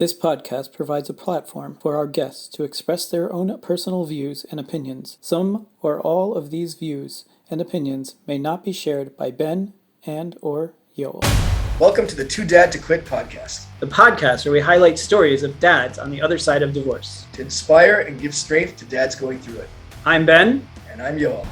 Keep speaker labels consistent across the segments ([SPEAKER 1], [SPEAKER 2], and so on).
[SPEAKER 1] This podcast provides a platform for our guests to express their own personal views and opinions. Some or all of these views and opinions may not be shared by Ben and/or Yoel.
[SPEAKER 2] Welcome to the Too Dad to Quit podcast,
[SPEAKER 1] the podcast where we highlight stories of dads on the other side of divorce
[SPEAKER 2] to inspire and give strength to dads going through it.
[SPEAKER 1] I'm Ben.
[SPEAKER 2] And I'm Yoel.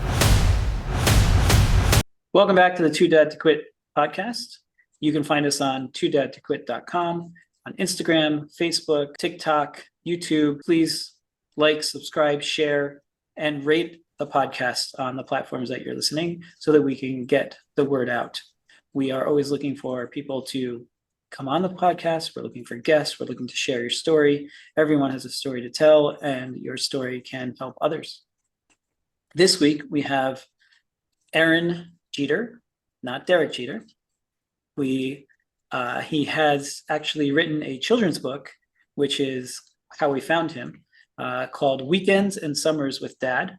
[SPEAKER 1] Welcome back to the Too Dad to Quit podcast. You can find us on toodadtoquit.com. on Instagram, Facebook, TikTok, YouTube. Please like, subscribe, share, and rate the podcast on the platforms that you're listening so that we can get the word out. We are always looking for people to come on the podcast. We're looking for guests. We're looking to share your story. Everyone has a story to tell, and your story can help others. This week, we have Aaron Jeter, not Derek Jeter. He has actually written a children's book, which is how we found him, called Weekends and Summers with Dad.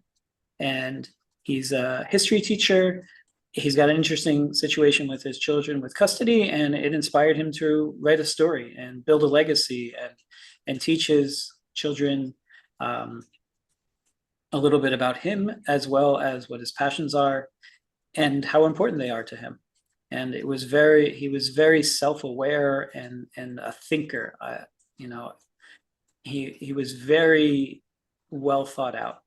[SPEAKER 1] And he's a history teacher. He's got an interesting situation with his children with custody, and it inspired him to write a story and build a legacy and teach his children a little bit about him, as well as what his passions are and how important they are to him. And he was very self-aware and a thinker. He was very well thought out.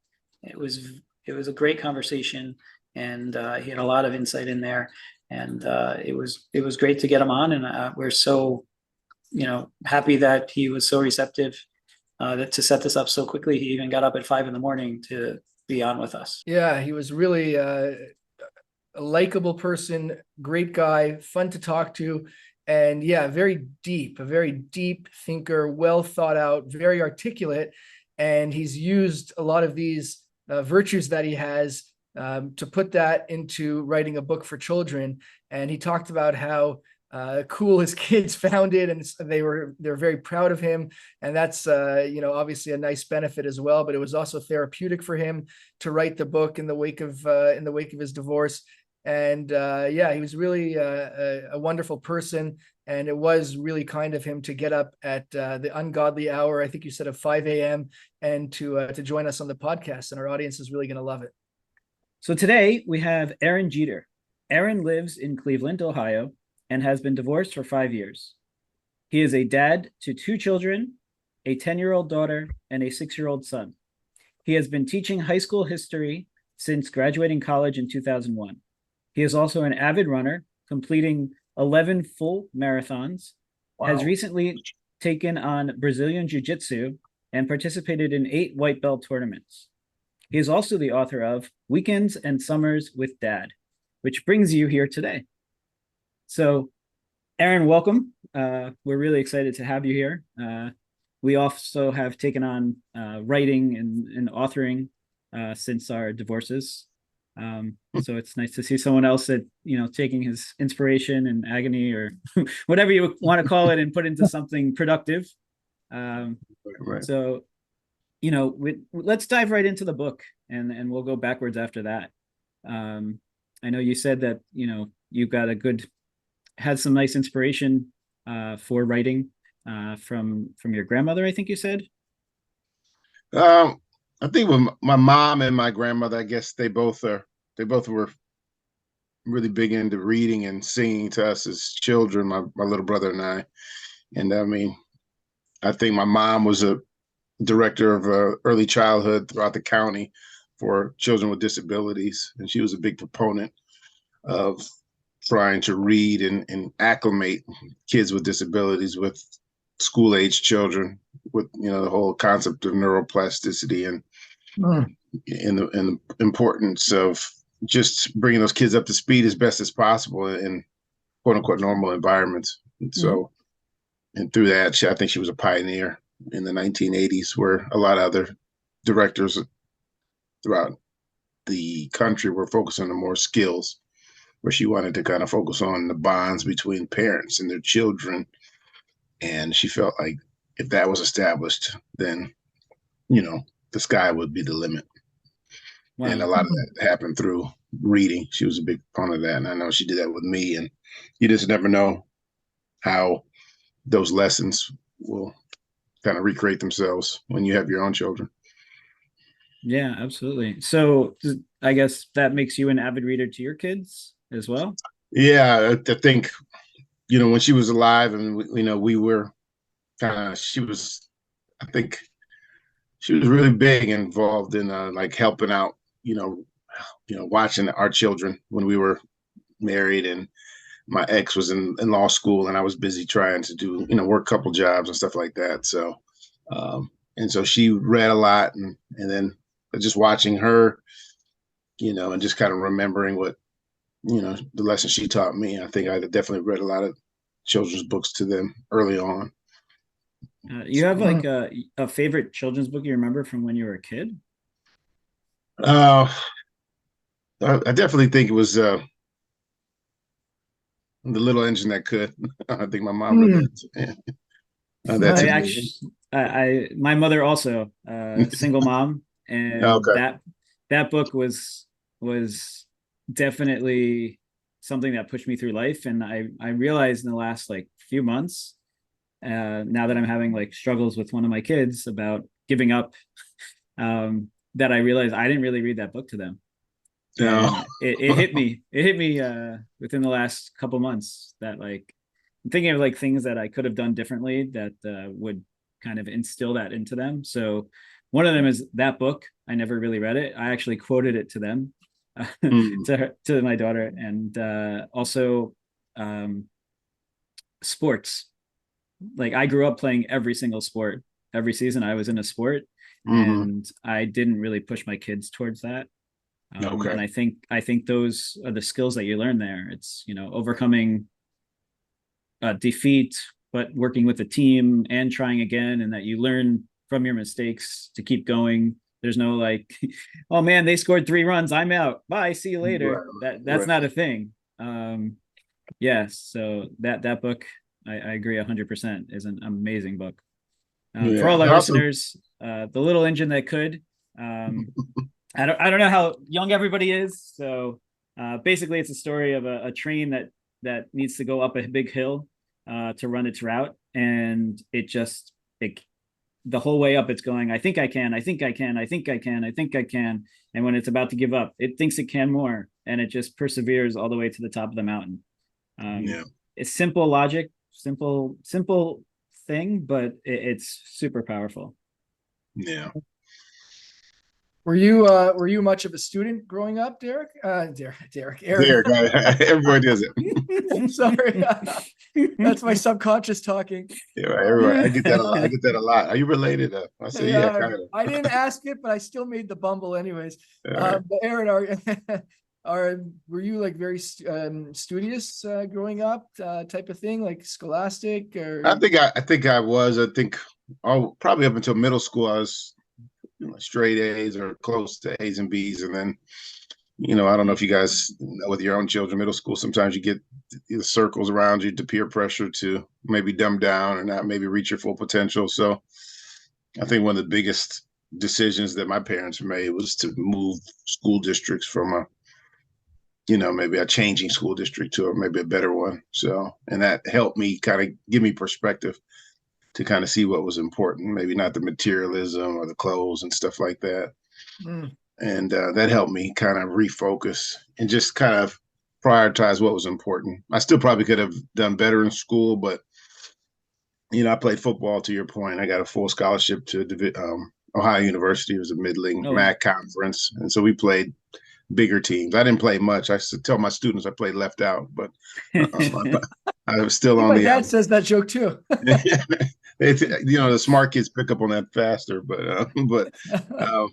[SPEAKER 1] It was a great conversation, and he had a lot of insight in there. And it was great to get him on. And we're so happy that he was so receptive to set this up so quickly. He even got up at 5 a.m. to be on with us.
[SPEAKER 3] Yeah, he was really a likable person, great guy, fun to talk to, and a very deep thinker, well thought out, very articulate, and he's used a lot of these virtues that he has to put that into writing a book for children. And he talked about how cool his kids found it, and they're very proud of him, and that's obviously a nice benefit as well. But it was also therapeutic for him to write the book in the wake of his divorce. And he was really a wonderful person, and it was really kind of him to get up at the ungodly hour, I think you said, of 5 a.m. and to join us on the podcast. And our audience is really going to love it.
[SPEAKER 1] So today we have Aaron Jeter. Aaron lives in Cleveland, Ohio, and has been divorced for 5 years. He is a dad to 2 children, a 10-year-old daughter, and a 6-year-old son. He has been teaching high school history since graduating college in 2001. He is also an avid runner, completing 11 full marathons, has recently taken on Brazilian Jiu Jitsu, and participated in 8 white belt tournaments. He is also the author of Weekends and Summers with Dad, which brings you here today. So, Aaron, welcome. We're really excited to have you here. We also have taken on writing and authoring since our divorces. So it's nice to see someone else that, taking his inspiration and agony or whatever you want to call it and put into something productive.
[SPEAKER 4] Right.
[SPEAKER 1] So, let's dive right into the book, and we'll go backwards after that. I know you said that, you've got had some nice inspiration for writing from your grandmother, I think you said.
[SPEAKER 4] I think with my mom and my grandmother, I guess they both were really big into reading and singing to us as children, my little brother and I. And I think my mom was a director of early childhood throughout the county for children with disabilities. And she was a big proponent of trying to read and acclimate kids with disabilities with school-age children, with the whole concept of neuroplasticity and the importance of just bringing those kids up to speed as best as possible in quote unquote normal environments. And so, and through that, I think she was a pioneer in the 1980s, where a lot of other directors throughout the country were focusing on more skills, where she wanted to kind of focus on the bonds between parents and their children. And she felt like if that was established, then, the sky would be the limit. Wow. And a lot of that happened through reading. She was a big proponent of that. And I know she did that with me. And you just never know how those lessons will kind of recreate themselves when you have your own children.
[SPEAKER 1] Yeah, absolutely. So I guess that makes you an avid reader to your kids as well.
[SPEAKER 4] Yeah, I think, when she was alive and we were she was, I think she was really big involved in like helping out, watching our children when we were married, and my ex was in law school and I was busy trying to do, work a couple jobs and stuff like that. So, and so she read a lot, and then just watching her, and just kind of remembering what, the lesson she taught me. I think I definitely read a lot of children's books to them early on.
[SPEAKER 1] You have like a favorite children's book you remember from when you were a kid?
[SPEAKER 4] Uh, I definitely think it was The Little Engine That Could. I think my mom read that. Yeah. That
[SPEAKER 1] I
[SPEAKER 4] to me.
[SPEAKER 1] actually, my mother also, single mom, and
[SPEAKER 4] Okay.
[SPEAKER 1] that book was definitely something that pushed me through life. And I realized in the last like few months, now that I'm having like struggles with one of my kids about giving up, that I realized I didn't really read that book to them.
[SPEAKER 4] No.
[SPEAKER 1] And it hit me. It hit me within the last couple months that like I'm thinking of like things that I could have done differently that would kind of instill that into them. So one of them is that book. I never really read it. I actually quoted it to them,
[SPEAKER 4] Mm.
[SPEAKER 1] to my daughter, and also um, sports. Like I grew up playing every single sport. Every season I was in a sport,
[SPEAKER 4] Hmm.
[SPEAKER 1] and I didn't really push my kids towards that.
[SPEAKER 4] Okay.
[SPEAKER 1] And I think those are the skills that you learn there. It's overcoming defeat, but working with a team and trying again, and that you learn from your mistakes to keep going. There's no like, oh man, they scored 3 runs, I'm out. Bye, see you later.
[SPEAKER 4] Right.
[SPEAKER 1] That's
[SPEAKER 4] Right.
[SPEAKER 1] not a thing. Yes, so that book, I agree 100% is an amazing book. For
[SPEAKER 4] Yeah.
[SPEAKER 1] all our
[SPEAKER 4] Also,
[SPEAKER 1] listeners, The Little Engine That Could. Um, I don't know how young everybody is. So basically, it's a story of a train that needs to go up a big hill to run its route, and it the whole way up it's going, I think I can, I think I can, I think I can, I think I can, and when it's about to give up, it thinks it can more, and it just perseveres all the way to the top of the mountain.
[SPEAKER 4] yeah.
[SPEAKER 1] It's simple logic, simple thing, but it's super powerful.
[SPEAKER 4] Yeah.
[SPEAKER 3] Were you much of a student growing up, Derek? Aaron.
[SPEAKER 4] There, everybody does it.
[SPEAKER 3] Sorry. That's my subconscious talking.
[SPEAKER 4] Yeah, right, everybody. I get that a lot. I get that a lot. Are you related? I say, yeah,
[SPEAKER 3] Yeah,
[SPEAKER 4] kind of.
[SPEAKER 3] I didn't ask it, but I still made the bumble anyways.
[SPEAKER 4] All right.
[SPEAKER 3] But Aaron, were you like very studious growing up, type of thing, like scholastic or?
[SPEAKER 4] I think I was. I think probably up until middle school, I was straight A's or close to A's and B's, and then I don't know if you guys know with your own children, middle school, sometimes you get the circles around you to peer pressure to maybe dumb down or not maybe reach your full potential. So I think one of the biggest decisions that my parents made was to move school districts from maybe a changing school district to maybe a better one. So, and that helped me kind of give me perspective to kind of see what was important, maybe not the materialism or the clothes and stuff like that.
[SPEAKER 3] Mm.
[SPEAKER 4] And that helped me kind of refocus and just kind of prioritize what was important. I still probably could have done better in school, but I played football. To your point, I got a full scholarship to Ohio University. It was a middling
[SPEAKER 1] Oh wow.
[SPEAKER 4] MAC conference, and so we played bigger teams. I didn't play much. I used to tell my students I played left out, but I was still on
[SPEAKER 3] My
[SPEAKER 4] the.
[SPEAKER 3] dad says that joke too.
[SPEAKER 4] The smart kids pick up on that faster, uh,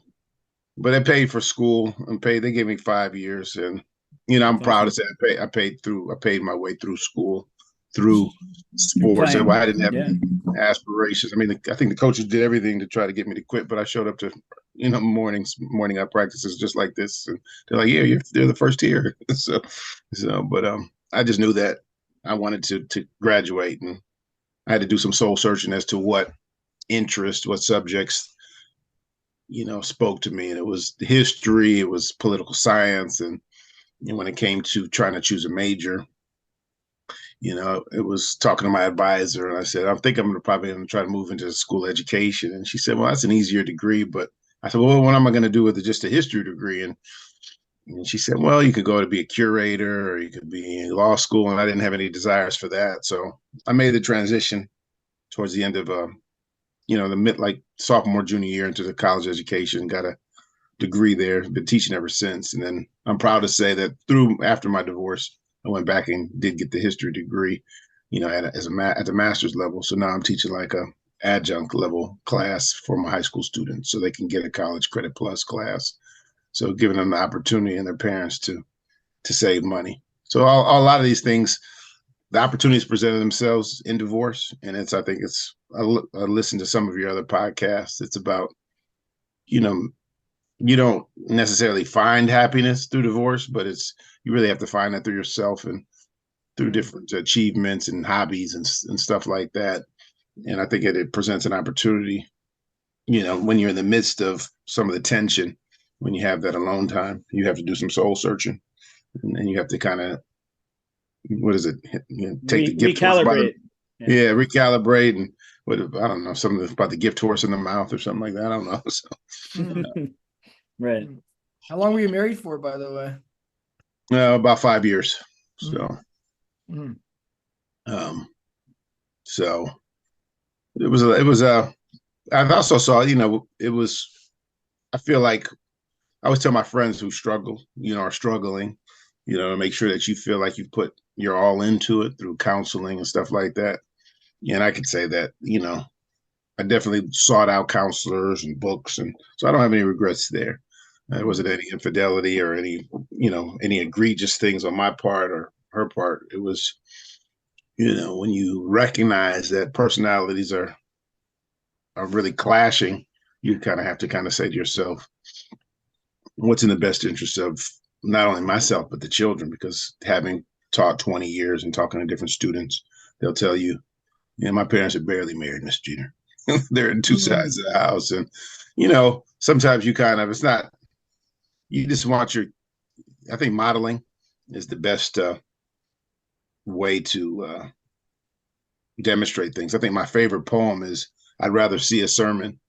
[SPEAKER 4] but I paid for school and paid. They gave me 5 years, and I'm
[SPEAKER 1] That's
[SPEAKER 4] proud to
[SPEAKER 1] awesome.
[SPEAKER 4] say I paid my way through school, through sports. And
[SPEAKER 1] Playing,
[SPEAKER 4] I didn't have
[SPEAKER 1] yeah.
[SPEAKER 4] aspirations. I mean, I think the coaches did everything to try to get me to quit, but I showed up to morning up practices just like this, and they're like, "Yeah, they're the first here." But I just knew that I wanted to graduate, and I had to do some soul searching as to what what subjects spoke to me, and it was history, it was political science, and when it came to trying to choose a major, it was talking to my advisor, and I said, I think I'm probably going to try to move into school education. And she said, well, that's an easier degree. But I said, well, what am I going to do with just a history degree? And she said, well, you could go to be a curator or you could be in law school. And I didn't have any desires for that. So I made the transition towards the end of, like sophomore, junior year into the college education, got a degree there, been teaching ever since. And then I'm proud to say that after my divorce, I went back and did get the history degree, at the master's level. So now I'm teaching like a adjunct level class for my high school students so they can get a college credit plus class. So giving them the opportunity and their parents to save money. So a lot of these things, the opportunities presented themselves in divorce. And I listened to some of your other podcasts. It's about, you don't necessarily find happiness through divorce, but you really have to find that through yourself and through different achievements and hobbies and stuff like that. And I think it presents an opportunity, when you're in the midst of some of the tension, when you have that alone time, you have to do some soul searching, and you have to kind of, what is it? Take the gift
[SPEAKER 1] recalibrate.
[SPEAKER 4] Recalibrate, and I don't know, something about the gift horse in the mouth or something like that. I don't know. So,
[SPEAKER 1] Right.
[SPEAKER 3] How long were you married for, by the way?
[SPEAKER 4] About 5 years. So,
[SPEAKER 3] Mm-hmm.
[SPEAKER 4] So it was I also saw, I feel like I always tell my friends who struggle, are struggling, to make sure that you feel like you put your all into it through counseling and stuff like that. And I could say that, I definitely sought out counselors and books. And so I don't have any regrets there. There wasn't any infidelity or any egregious things on my part or her part. It was, when you recognize that personalities are really clashing, you kind of have to say to yourself, what's in the best interest of not only myself, but the children? Because having taught 20 years and talking to different students, they'll tell you, my parents are barely married, Mr. Jeter. They're in two sides of the house. And, sometimes it's not, you just want I think modeling is the best way to demonstrate things. I think my favorite poem is, I'd rather see a sermon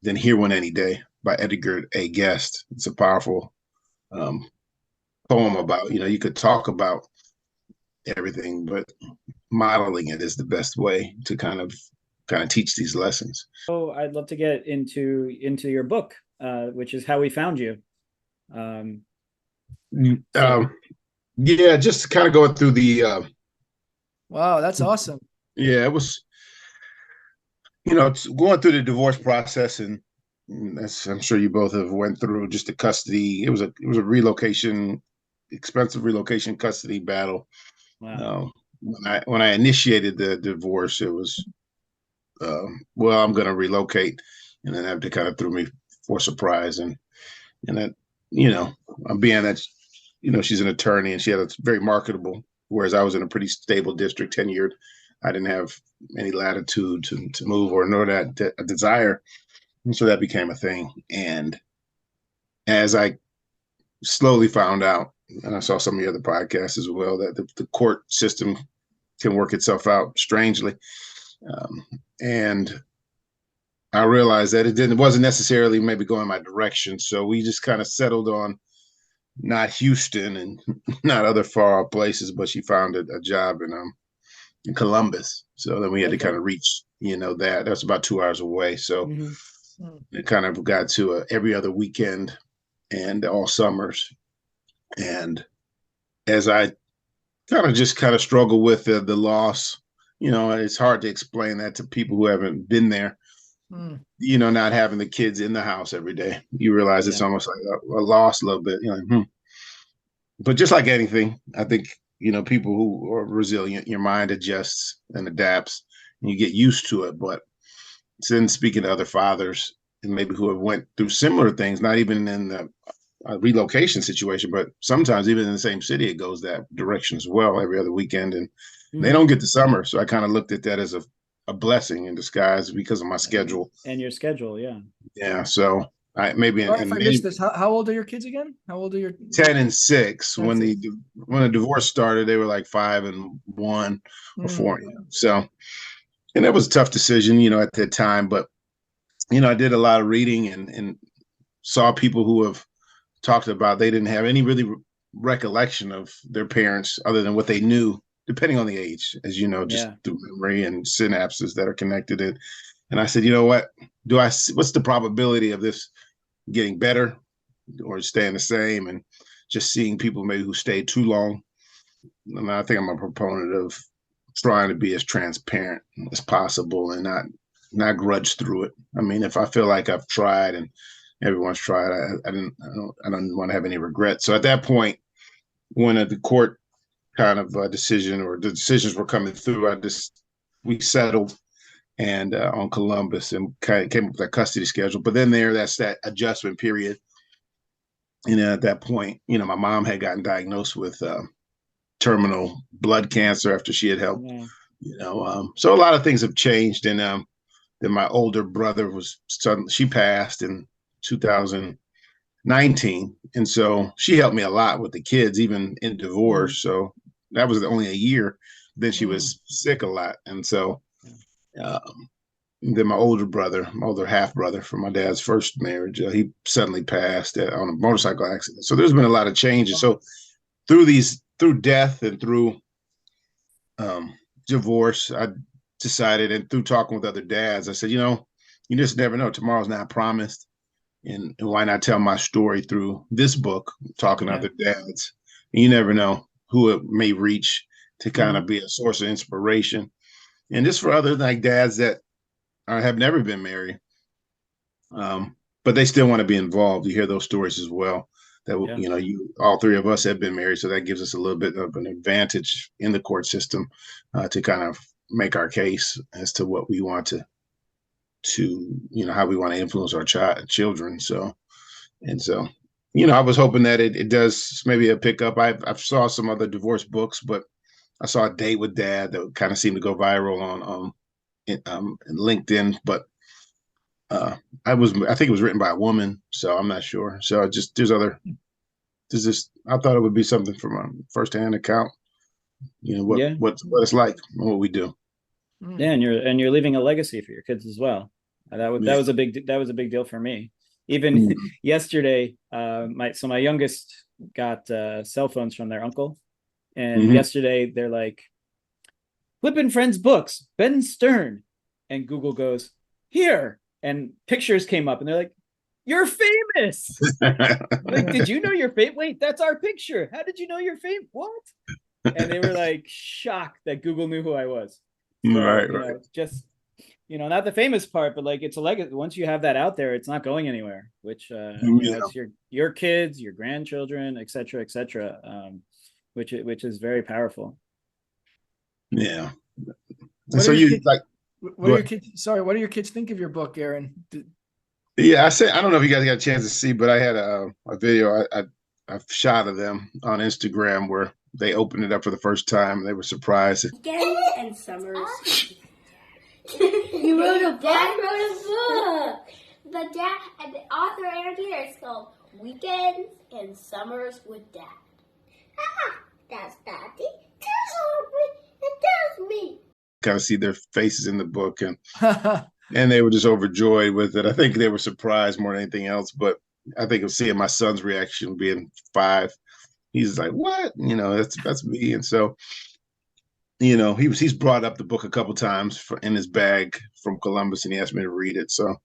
[SPEAKER 4] than hear one any day, by Edgar A. Guest. It's a powerful poem about, you could talk about everything, but modeling it is the best way to kind of teach these lessons.
[SPEAKER 1] Oh, I'd love to get into your book, which is How We Found You.
[SPEAKER 4] Yeah, just kind of going through the
[SPEAKER 3] Wow, that's awesome.
[SPEAKER 4] Yeah, it was, it's going through the divorce process, and I'm sure you both have went through just the custody. It was a expensive relocation custody battle.
[SPEAKER 1] Wow.
[SPEAKER 4] When I initiated the divorce, it was, well, I'm going to relocate, and then that kind of threw me for a surprise, and that, I'm being that, she's an attorney and she had a very marketable, whereas I was in a pretty stable district, tenured. I didn't have any latitude to move or nor that desire. And so that became a thing. And as I slowly found out, and I saw some of the other podcasts as well, that the court system can work itself out strangely. And I realized that it wasn't necessarily maybe going my direction. So we just kind of settled on not Houston and not other far off places, but she found a job in Columbus. So then we had to kind of reach, that's about 2 hours away. So it kind of got to every other weekend and all summers. And as I kind of struggle with the loss, it's hard to explain that to people who haven't been there. Not having the kids in the house every day, you realize it's almost like a loss a little bit. But just like anything, I think, people who are resilient, your mind adjusts and adapts and you get used to it. But then speaking to other fathers and maybe who have went through similar things, not even in the relocation situation, but sometimes even in the same city, it goes that direction as well every other weekend. And they don't get the summer. So I kind of looked at that as a blessing in disguise because of my schedule.
[SPEAKER 1] And your schedule, yeah.
[SPEAKER 4] Yeah. So maybe
[SPEAKER 3] Sorry
[SPEAKER 4] in
[SPEAKER 3] if I
[SPEAKER 4] many
[SPEAKER 3] missed this. How old are your kids again? How old are your
[SPEAKER 4] 10 and 6.
[SPEAKER 3] 10,
[SPEAKER 4] When
[SPEAKER 3] 6?
[SPEAKER 4] the divorce started, they were like 5 and 1 or 4.
[SPEAKER 3] Mm.
[SPEAKER 4] So, and that was a tough decision, at that time. But I did a lot of reading and saw people who have talked about they didn't have any really recollection of their parents other than what they knew, depending on the age, as you know, just
[SPEAKER 1] Yeah.
[SPEAKER 4] through memory and synapses that are connected. And I said, you know what? What's the probability of this getting better or staying the same? And just seeing people maybe who stayed too long. And I think I'm a proponent of trying to be as transparent as possible and not grudge through it. I mean, if I feel like I've tried and everyone's tried, I don't want to have any regret. So at that point, when the court kind of decision or the decisions were coming through, we settled and on Columbus and kind of came up with that custody schedule. But then that's that adjustment period. And at that point, my mom had gotten diagnosed with terminal blood cancer after she had helped.
[SPEAKER 1] Yeah.
[SPEAKER 4] So a lot of things have changed. And then my older brother she passed in 2019, and so she helped me a lot with the kids, even in divorce. So that was only a year. Then she was sick a lot, and so then my older half brother from my dad's first marriage, he suddenly passed on a motorcycle accident. So there's been a lot of changes. So through death and through divorce, I decided, and through talking with other dads, I said, you just never know. Tomorrow's not promised. And why not tell my story through this book, talking to other dads? And you never know who it may reach to kind of be a source of inspiration. And just for other like dads that have never been married, but they still want to be involved. You hear those stories as well. That all three of us have been married, so that gives us a little bit of an advantage in the court system to kind of make our case as to what we want to how we want to influence our children. So I was hoping that it does maybe a pickup. I've saw some other divorce books, but I saw A Date with Dad that kind of seemed to go viral on LinkedIn, but I think it was written by a woman, so I'm not sure. So I thought it would be something from a firsthand account, what it's like and what we do.
[SPEAKER 1] Yeah, and you're leaving a legacy for your kids as well. That was a big deal for me. Even yesterday, my youngest got cell phones from their uncle, and yesterday they're like, "Flippin' Friends books, Ben Stern," and Google goes, "Here," and pictures came up, and they're like, "You're famous!" Like, did you know you're famous? Wait, that's our picture. How did you know you're famous? What? And they were like shocked that Google knew who I was. So,
[SPEAKER 4] right.
[SPEAKER 1] Just not the famous part, but like it's a legacy. Once you have that out there, it's not going anywhere. Which it's your kids, your grandchildren, et cetera, which is very powerful.
[SPEAKER 4] Yeah.
[SPEAKER 3] What
[SPEAKER 4] so
[SPEAKER 3] are
[SPEAKER 4] you
[SPEAKER 3] kids,
[SPEAKER 4] like?
[SPEAKER 3] What are your kids? Sorry, what do your kids think of your book, Aaron?
[SPEAKER 4] Yeah, I don't know if you guys got a chance to see, but I had a video I shot of them on Instagram where they opened it up for the first time and they were surprised.
[SPEAKER 5] Weekends and summers. You wrote a book? Dad wrote a book. The author Aaron Jeter is called Weekends and Summers with Dad. That's Daddy. That's me.
[SPEAKER 4] Kind of see their faces in the book and they were just overjoyed with it. I think they were surprised more than anything else, but I think of seeing my son's reaction being 5. He's like, "What?" That's me. And so, he's brought up the book a couple times in his bag from Columbus, and he asked me to read it. So,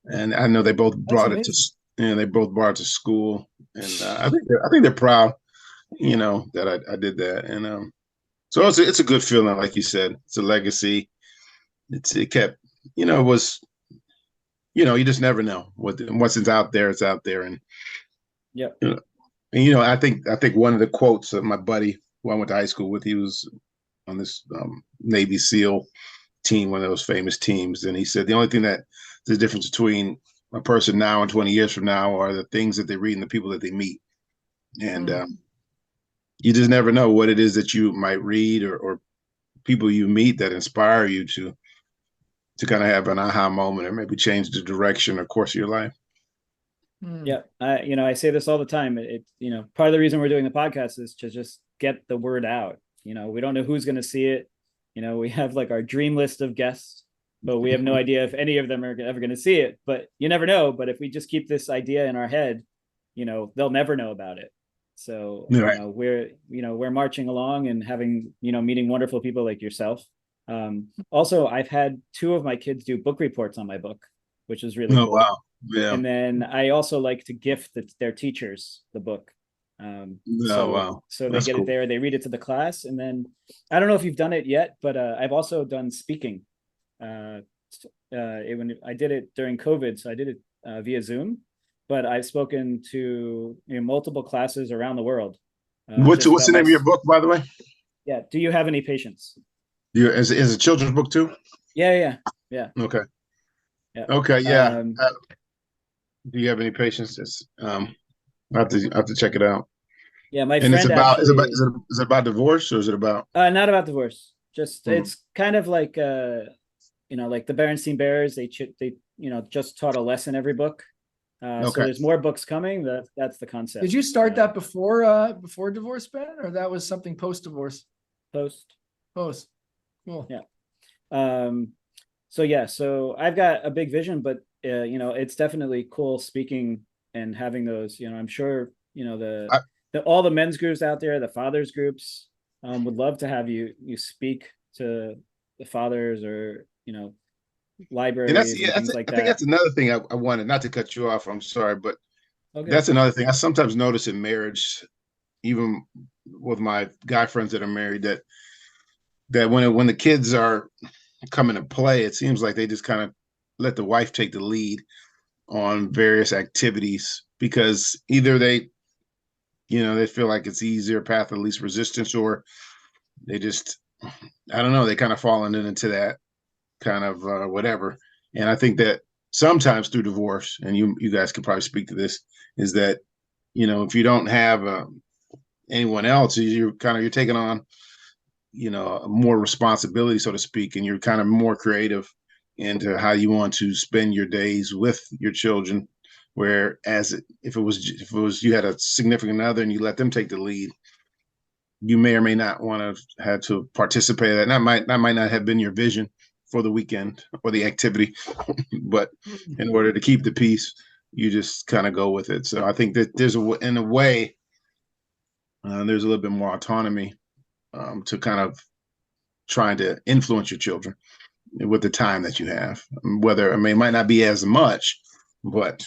[SPEAKER 4] and I know they both brought it to school, and I think they're proud, that I did that. And so it's a good feeling, like you said. It's a legacy. It kept, it was, you just never know once it's out there, it's out there. And I think one of the quotes of my buddy who I went to high school with, he was on this Navy SEAL team, one of those famous teams, and he said the only thing that the difference between a person now and 20 years from now are the things that they read and the people that they meet. And you just never know what it is that you might read or people you meet that inspire you to kind of have an aha moment or maybe change the direction or course of your life.
[SPEAKER 3] Hmm.
[SPEAKER 1] Yeah, I say this all the time. Part of the reason we're doing the podcast is to just get the word out. We don't know who's going to see it. We have like our dream list of guests, but we have no idea if any of them are ever going to see it. But you never know. But if we just keep this idea in our head, they'll never know about it. So,
[SPEAKER 4] Right.
[SPEAKER 1] we're marching along and having, meeting wonderful people like yourself. Also, I've had two of my kids do book reports on my book, which is really
[SPEAKER 4] Oh,
[SPEAKER 1] cool.
[SPEAKER 4] wow. Yeah.
[SPEAKER 1] And then I also like to gift their teachers the book.
[SPEAKER 4] Oh, wow.
[SPEAKER 1] So they
[SPEAKER 4] That's
[SPEAKER 1] get it
[SPEAKER 4] cool.
[SPEAKER 1] there, they read it to the class, and then I don't know if you've done it yet, but I've also done speaking. When I did it during COVID, so I did it via Zoom, but I've spoken to multiple classes around the world.
[SPEAKER 4] What's
[SPEAKER 1] Just
[SPEAKER 4] what's
[SPEAKER 1] about
[SPEAKER 4] the name of your book, by the way?
[SPEAKER 1] Yeah. Do you have any patience?
[SPEAKER 4] Is a children's book too?
[SPEAKER 1] Yeah.
[SPEAKER 4] Okay.
[SPEAKER 1] Yeah.
[SPEAKER 4] Okay. Yeah. Do you have any patience? I have to check it out.
[SPEAKER 1] Yeah. My
[SPEAKER 4] And it's
[SPEAKER 1] friend
[SPEAKER 4] about
[SPEAKER 1] actually,
[SPEAKER 4] is it about divorce or is it about?
[SPEAKER 1] not about divorce. Just
[SPEAKER 4] Hmm.
[SPEAKER 1] it's kind of like like the Berenstein Bears. They just taught a lesson every book. So
[SPEAKER 4] Okay.
[SPEAKER 1] there's more books coming. That's the concept.
[SPEAKER 3] Did you start that before divorce, Ben, or that was something post divorce?
[SPEAKER 1] Post?
[SPEAKER 3] Post. Cool.
[SPEAKER 1] Yeah. So I've got a big vision, but it's definitely cool speaking and having those. I'm sure
[SPEAKER 4] I,
[SPEAKER 1] all the men's groups out there, the fathers groups, would love to have you speak to the fathers or
[SPEAKER 4] and
[SPEAKER 1] libraries and things like
[SPEAKER 4] I think
[SPEAKER 1] that.
[SPEAKER 4] that's another thing I wanted, not to cut you off. I'm sorry, but
[SPEAKER 1] Okay.
[SPEAKER 4] that's another thing I sometimes notice in marriage, even with my guy friends that are married, that when the kids are coming to play, it seems like they just kind of let the wife take the lead on various activities because either they feel like it's the easier path of least resistance, or they just, I don't know, they kind of fallen into that kind of whatever. And I think that sometimes through divorce, and you guys could probably speak to this, is that if you don't have anyone else, you're taking on more responsibility, so to speak, and you're kind of more creative into how you want to spend your days with your children. Whereas if it was you had a significant other and you let them take the lead, you may or may not want to have to participate in that. And that might not have been your vision for the weekend or the activity, but in order to keep the peace, you just kind of go with it. So I think that in a way, there's a little bit more autonomy to kind of trying to influence your children with the time that you have. Whether it might not be as much, but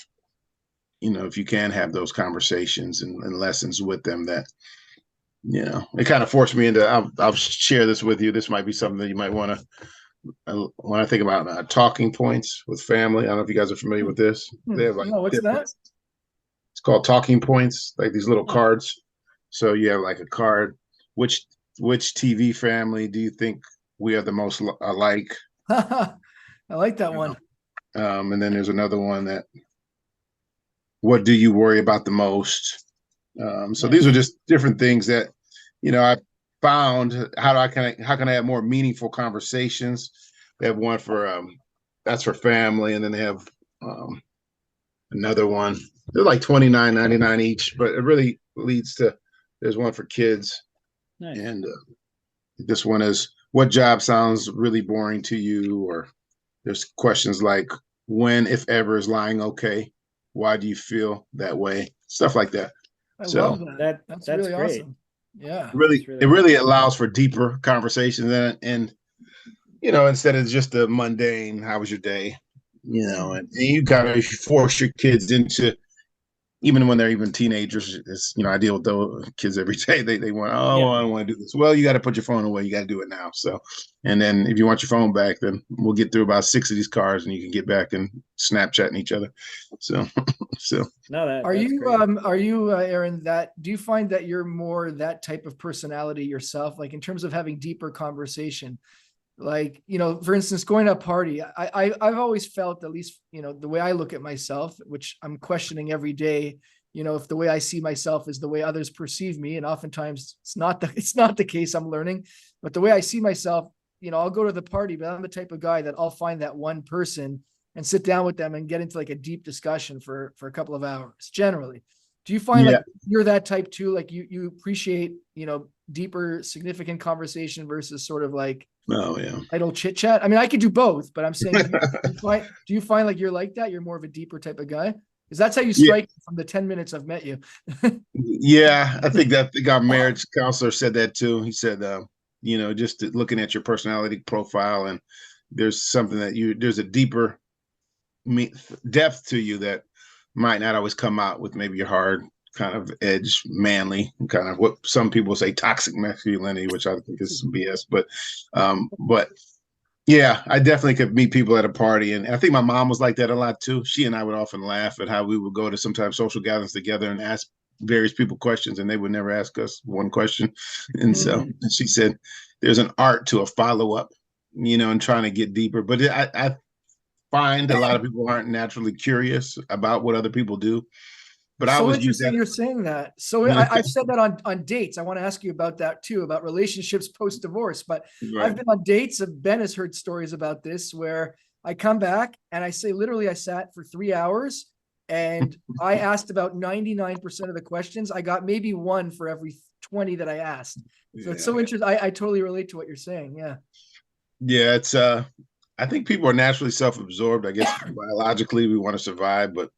[SPEAKER 4] if you can have those conversations and lessons with them, that it kind of forced me into. I'll share this with you. This might be something that you might want to. When I think about talking points with family, I don't know if you guys are familiar with this. They have like
[SPEAKER 3] No, what's that?
[SPEAKER 4] It's called talking points, like these little
[SPEAKER 3] Oh.
[SPEAKER 4] cards. So you have like a card. Which TV family do you think we are the most alike?
[SPEAKER 3] I like that one.
[SPEAKER 4] And then there's another one that, what do you worry about the most? So
[SPEAKER 1] Nice.
[SPEAKER 4] these are just different things that, I found. How can I have more meaningful conversations? They have one for, that's for family. And then they have another one. They're like $29.99 each, but it really leads to, there's one for kids.
[SPEAKER 1] Nice.
[SPEAKER 4] And this one is, what job sounds really boring to you? Or there's questions like, when, if ever, is lying okay? Why do you feel that way? Stuff like that.
[SPEAKER 3] I
[SPEAKER 4] So
[SPEAKER 3] love that. That's really
[SPEAKER 1] great.
[SPEAKER 3] awesome. Yeah.
[SPEAKER 4] it really allows for deeper conversations and instead of just the mundane, how was your day? And you force your kids into, even when they're even teenagers, I deal with those kids every day. They want, I don't want to do this. Well, you got to put your phone away. You got to do it now. So, and then if you want your phone back, then we'll get through about 6 of these cars and you can get back and Snapchatting each other. So,
[SPEAKER 1] No,
[SPEAKER 3] Are
[SPEAKER 1] that's
[SPEAKER 3] you,
[SPEAKER 1] great.
[SPEAKER 3] Aaron, do you find that you're more that type of personality yourself, like in terms of having deeper conversation? Like, for instance, going to a party, I've always felt, at least, the way I look at myself, which I'm questioning every day, if the way I see myself is the way others perceive me. And oftentimes it's not the case. I'm learning, but the way I see myself, I'll go to the party, but I'm the type of guy that I'll find that one person and sit down with them and get into like a deep discussion for a couple of hours generally. Do you find like you're that type too? Like you appreciate, deeper, significant conversation versus sort of like idle chit chat? I mean, I could do both, but I'm saying, do you find like you're like that? You're more of a deeper type of guy? Because that's how you strike from the 10 minutes I've met you.
[SPEAKER 4] Yeah, I think our marriage counselor said that too. He said, just looking at your personality profile, and there's something that there's a deeper depth to you that might not always come out with maybe your hard kind of edge, manly, kind of what some people say toxic masculinity, which I think is some BS. But yeah, I definitely could meet people at a party. And I think my mom was like that a lot too. She and I would often laugh at how we would go to sometimes social gatherings together and ask various people questions, and they would never ask us one question. And so she said, there's an art to a follow-up, and trying to get deeper. But I find a lot of people aren't naturally curious about what other people do. But I always use that.
[SPEAKER 3] You're saying that. So I've said that on dates. I want to ask you about that too, about relationships post-divorce. But I've been on dates, and Ben has heard stories about this, where I come back and I say, literally, I sat for 3 hours and I asked about 99% of the questions. I got maybe one for every 20 that I asked. So it's so interesting. I totally relate to what you're saying. Yeah.
[SPEAKER 4] Yeah, it's I think people are naturally self-absorbed. I guess biologically we want to survive, but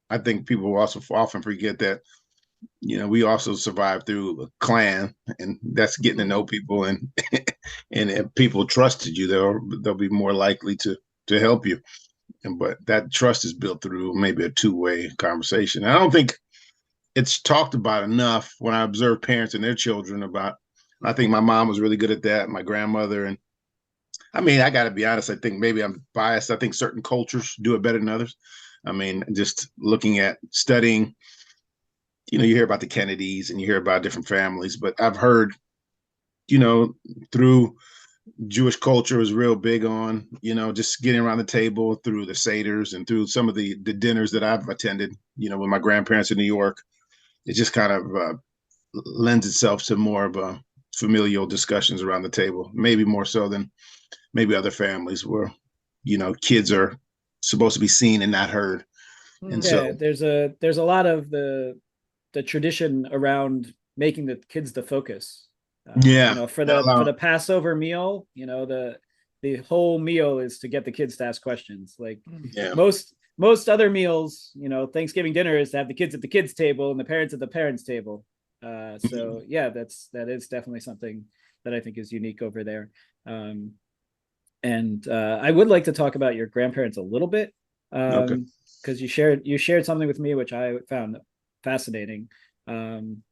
[SPEAKER 4] I think people also often forget that, we also survive through a clan, and that's getting to know people, and and if people trusted you, they'll be more likely to help you. But that trust is built through maybe a two-way conversation. I don't think it's talked about enough when I observe parents and their children I think my mom was really good at that, my grandmother. And I mean, I got to be honest, I think maybe I'm biased. I think certain cultures do it better than others. I mean, just looking at studying, you hear about the Kennedys and you hear about different families, but I've heard, through Jewish culture is real big on, just getting around the table through the Seders and through some of the dinners that I've attended, with my grandparents in New York. It just kind of lends itself to more of a familial discussions around the table, maybe more so than maybe other families where, kids are supposed to be seen and not heard. And so
[SPEAKER 1] there's a lot of the tradition around making the kids the focus. For the Passover meal, the whole meal is to get the kids to ask questions. Like most other meals, Thanksgiving dinner is to have the kids at the kids' table and the parents at the parents' table. So yeah, that is definitely something that I think is unique over there. And I would like to talk about your grandparents a little bit, because you shared something with me which I found fascinating.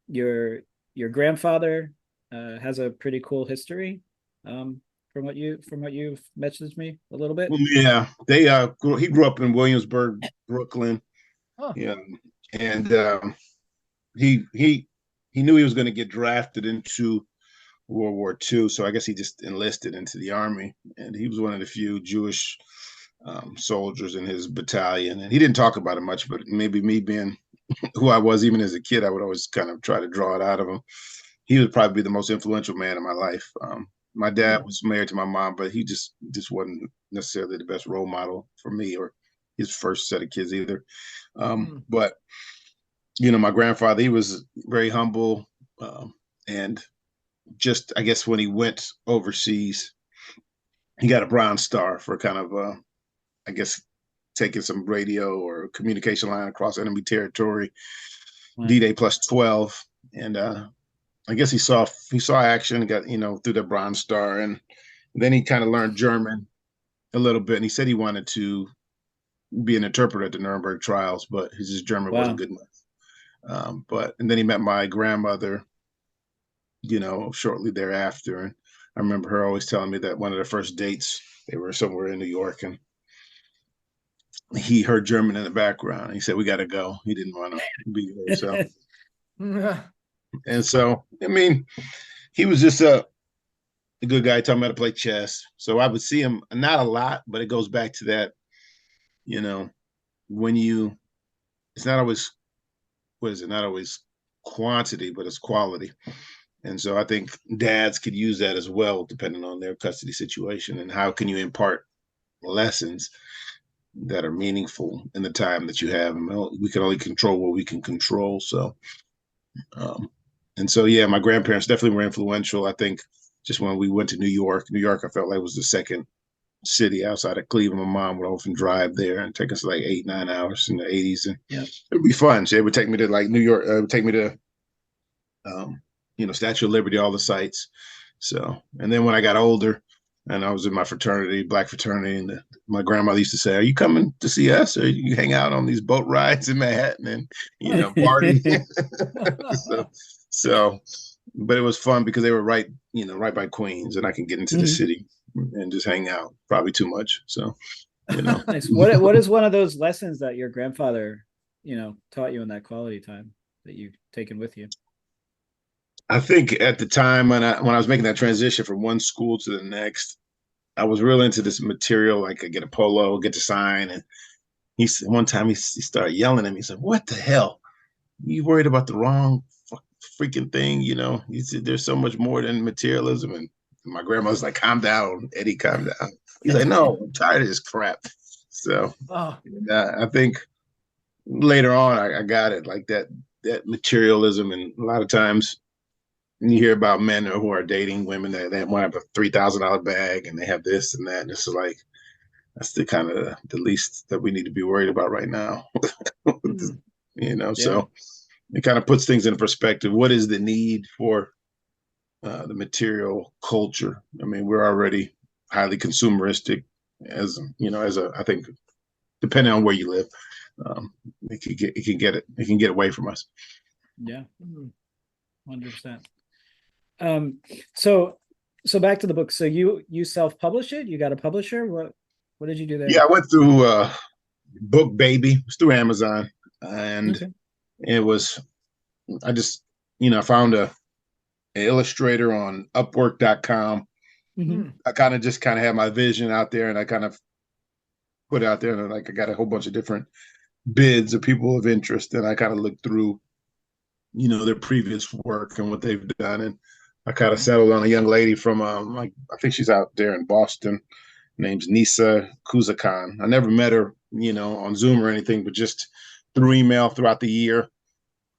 [SPEAKER 1] Your grandfather has a pretty cool history, from what you've messaged me a little bit.
[SPEAKER 4] Yeah, he grew up in Williamsburg, Brooklyn. Yeah, and he knew he was going to get drafted into World War II, so I guess he just enlisted into the army, and he was one of the few Jewish soldiers in his battalion. And he didn't talk about it much, but maybe me being who I was even as a kid, I would always kind of try to draw it out of him. He would probably be the most influential man in my life. My dad was married to my mom, but he just wasn't necessarily the best role model for me or his first set of kids either. But my grandfather, he was very humble, and just, I guess, when he went overseas, he got a Bronze Star for kind of, I guess, taking some radio or communication line across enemy territory, D-Day +12. And I guess he saw action and got, through the Bronze Star. And then he kind of learned German a little bit. And he said he wanted to be an interpreter at the Nuremberg trials, but his German wasn't good enough. And then he met my grandmother, shortly thereafter. And I remember her always telling me that one of the first dates, they were somewhere in New York, and he heard German in the background. He said, "We got to go." He didn't want to be there. So, and so, I mean, he was just a good guy talking about to play chess. So I would see him, not a lot, but it goes back to that, when it's not always, not always quantity, but it's quality. And so I think dads could use that as well, depending on their custody situation, and how can you impart lessons that are meaningful in the time that you have. And we can only control what we can control. So, and so, yeah, my grandparents definitely were influential. I think just when we went to New York, I felt like was the second city outside of Cleveland. My mom would often drive there and take us like 8-9 hours in the 80s. And
[SPEAKER 1] Yeah.
[SPEAKER 4] it'd be fun. She would take me to like New York, would take me to, Statue of Liberty, all the sites. So, and then when I got older and I was in my fraternity, black fraternity, and my grandmother used to say, "Are you coming to see us, or you hang out on these boat rides in Manhattan and party?" so, but it was fun because they were right by Queens, and I can get into the city and just hang out. Probably too much, so
[SPEAKER 1] Nice. What is one of those lessons that your grandfather, taught you in that quality time that you've taken with you?
[SPEAKER 4] I think at the time when I was making that transition from one school to the next, I was real into this material. Like I get a polo, get to sign, and he said one time he started yelling at me. He said, "What the hell? You worried about the wrong freaking thing?" He said, "There's so much more than materialism." And my grandma's like, "Calm down, Eddie, calm down." He's like, "No, I'm tired of this crap." So I think later on I got it, like that materialism, and a lot of times you hear about men who are dating women that want to have a $3,000 bag and they have this and that. And it's like, that's the kind of the least that we need to be worried about right now. So it kind of puts things in perspective. What is the need for the material culture? I mean, we're already highly consumeristic I think, depending on where you live, it can get away from us.
[SPEAKER 1] Yeah. 100%. So back to the book. So you self-publish it? You got a publisher? What did you do there?
[SPEAKER 4] Yeah, I went through Book Baby. It was through Amazon, and it was I just found an illustrator on Upwork.com. I kind of had my vision out there, and I kind of put it out there, and like I got a whole bunch of different bids of people of interest, and I kind of looked through their previous work and what they've done, and I kind of settled on a young lady from I think she's out there in Boston, name's Nisa Kuzakan. I never met her on Zoom or anything, but just through email throughout the year,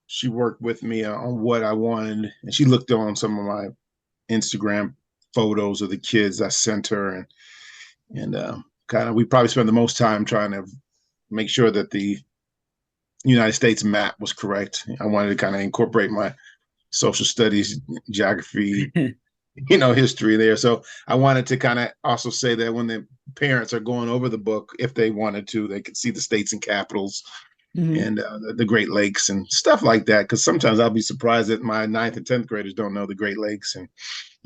[SPEAKER 4] she worked with me on what I wanted, and she looked on some of my Instagram photos of the kids I sent her, and kind of we probably spent the most time trying to make sure that the United States map was correct. I wanted to kind of incorporate my social studies, geography, history there. So I wanted to kind of also say that when the parents are going over the book, if they wanted to, they could see the states and capitals and the Great Lakes and stuff like that. Because sometimes I'll be surprised that my 9th and 10th graders don't know the Great Lakes and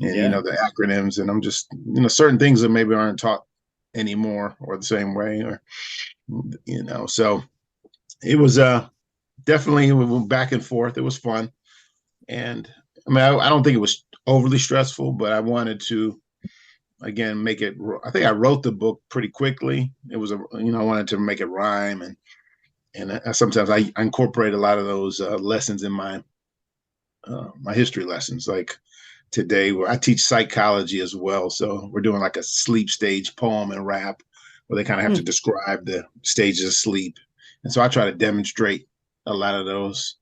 [SPEAKER 4] the acronyms. And I'm just, certain things that maybe aren't taught anymore or the same way, or, so it was definitely back and forth. It was fun. And I mean, I don't think it was overly stressful, but I wanted to, again, make it. I think I wrote the book pretty quickly. It was I wanted to make it rhyme, and sometimes I incorporate a lot of those lessons in my history lessons. Like today, where I teach psychology as well, so we're doing like a sleep stage poem and rap, where they kind of have to describe the stages of sleep, and so I try to demonstrate a lot of those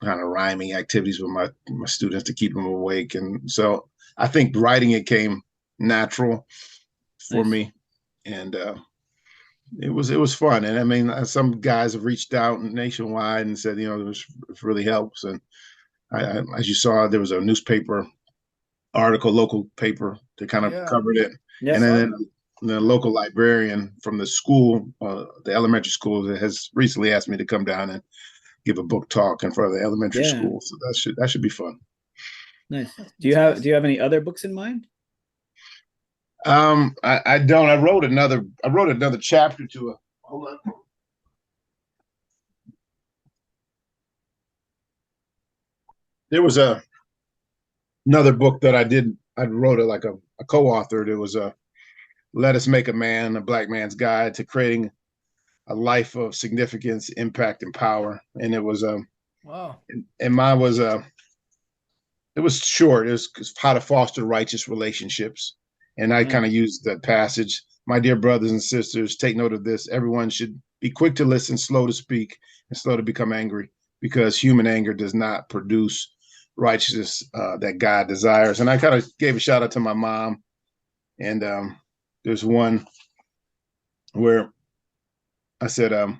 [SPEAKER 4] kind of rhyming activities with my students to keep them awake. And so I think writing it came natural for me, and it was fun. And I mean, some guys have reached out nationwide and said, it really helps. And I, as you saw, there was a newspaper article, local paper, that kind of covered it. And then the local librarian from the school, the elementary school, that has recently asked me to come down and give a book talk in front of the elementary school. So that should be fun.
[SPEAKER 1] Nice. Do you have any other books in mind?
[SPEAKER 4] I don't. I wrote another chapter to it. Hold on. There was another book that I wrote it like a co-authored. It was a Let Us Make a Man, a Black Man's Guide to Creating a Life of Significance, Impact, and Power. And it was
[SPEAKER 3] wow.
[SPEAKER 4] And mine was it was short. It was how to foster righteous relationships. And I kind of used that passage My dear brothers and sisters, take note of this. Everyone should be quick to listen, slow to speak, and slow to become angry, because human anger does not produce righteousness that God desires. And I kind of gave a shout out to my mom. And there's one where I said, I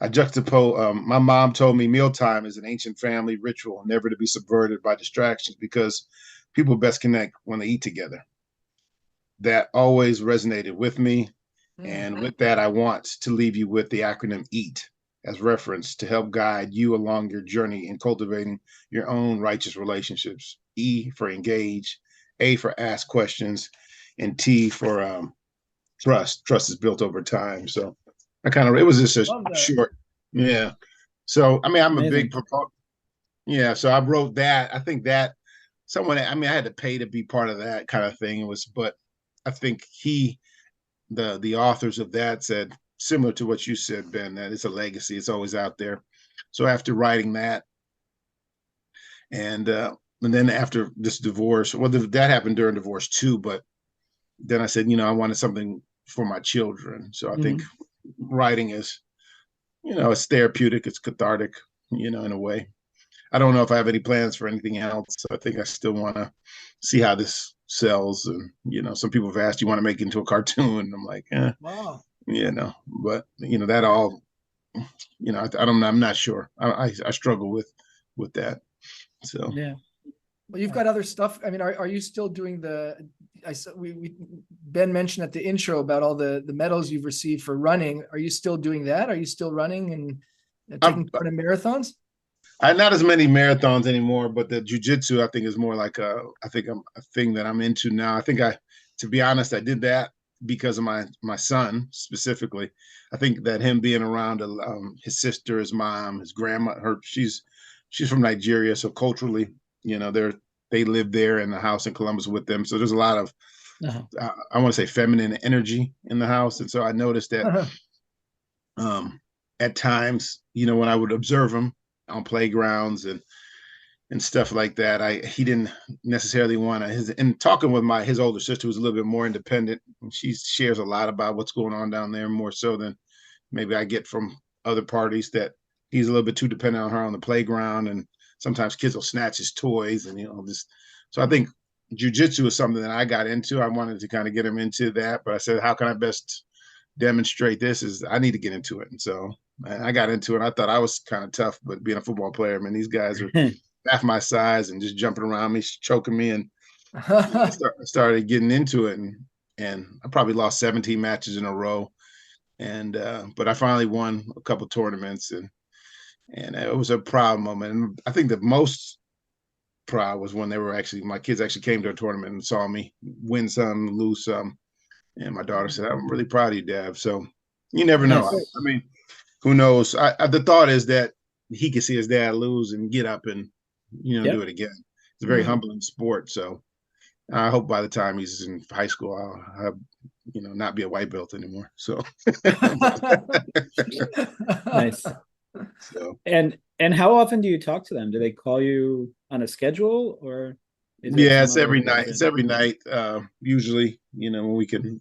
[SPEAKER 4] juxtapose, my mom told me mealtime is an ancient family ritual, never to be subverted by distractions, because people best connect when they eat together. That always resonated with me. And with that, I want to leave you with the acronym EAT as reference to help guide you along your journey in cultivating your own righteous relationships. E for engage, A for ask questions, and T for trust. Trust is built over time. So it was just a short, yeah. So, I mean, I'm a big proponent. Yeah. So I wrote that. I think that I had to pay to be part of that kind of thing. But I think the authors of that said, similar to what you said, Ben, that it's a legacy. It's always out there. So after writing that, and then after this divorce, well, that happened during divorce too. But then I said, I wanted something for my children. So I think writing is, it's therapeutic, it's cathartic, in a way. I don't know if I have any plans for anything else. So I think I still want to see how this sells. And, some people have asked, you want to make it into a cartoon? And I'm like,
[SPEAKER 3] Wow.
[SPEAKER 4] But that all, I'm not sure. I struggle with that. So,
[SPEAKER 1] yeah.
[SPEAKER 3] Well, you've got other stuff. I mean, are you still doing Ben mentioned at the intro about all the medals you've received for running. Are you still doing that? Are you still running and taking part in marathons?
[SPEAKER 4] Not as many marathons anymore, but the Jiu Jitsu, I think, is more like a thing that I'm into now. To be honest, I did that because of my son specifically. I think that him being around his sister, his mom, his grandma, she's from Nigeria, so culturally, they live there in the house in Columbus with them. So there's a lot of I want to say feminine energy in the house, and so I noticed that at times, when I would observe him on playgrounds and stuff like that, he didn't necessarily want to. And talking with his older sister, who's a little bit more independent, and she shares a lot about what's going on down there, more so than maybe I get from other parties, that he's a little bit too dependent on her on the playground, and sometimes kids will snatch his toys and this. So I think jiu-jitsu is something that I got into. I wanted to kind of get him into that, but I said, how can I best demonstrate this? Is I need to get into it. And so I got into it. I thought I was kind of tough, but being a football player, man, these guys are half my size and just jumping around me, choking me. And I started getting into it, and I probably lost 17 matches in a row. And but I finally won a couple tournaments, and it was a proud moment. And I think the most proud was when my kids actually came to a tournament and saw me win some, lose some. And my daughter said, I'm really proud of you, Dad. So you never know. I mean, who knows? The thought is that he could see his dad lose and get up and, do it again. It's a very humbling sport. So I hope by the time he's in high school, I'll have, not be a white belt anymore. So
[SPEAKER 1] nice.
[SPEAKER 4] So.
[SPEAKER 1] And how often do you talk to them? Do they call you on a schedule, or is
[SPEAKER 4] it's every night. It's every night. Usually, when we can.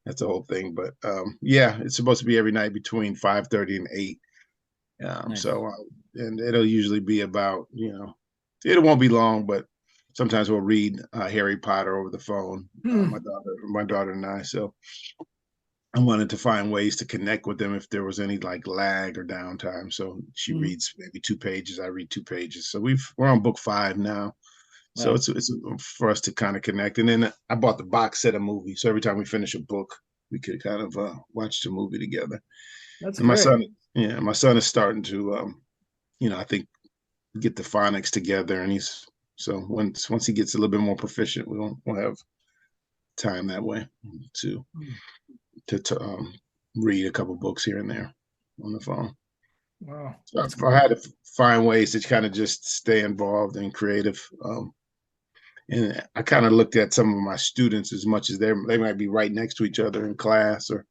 [SPEAKER 4] That's the whole thing. But it's supposed to be every night between 5:30 and 8. Nice. So and it'll usually be about, it won't be long, but sometimes we'll read Harry Potter over the phone. My daughter and I. So I wanted to find ways to connect with them if there was any like lag or downtime. So she reads maybe 2 pages, I read 2 pages. So we're on book 5 now. So it's for us to kind of connect. And then I bought the box set of movies. So every time we finish a book, we could kind of watch the movie together.
[SPEAKER 3] That's
[SPEAKER 4] and
[SPEAKER 3] great.
[SPEAKER 4] My son is starting to, I think, get the phonics together. And so once he gets a little bit more proficient, we'll have time that way to read a couple books here and there on the phone.
[SPEAKER 3] Wow.
[SPEAKER 4] So I had to find ways to kind of just stay involved and creative. And I kind of looked at some of my students, as much as they might be right next to each other in class, and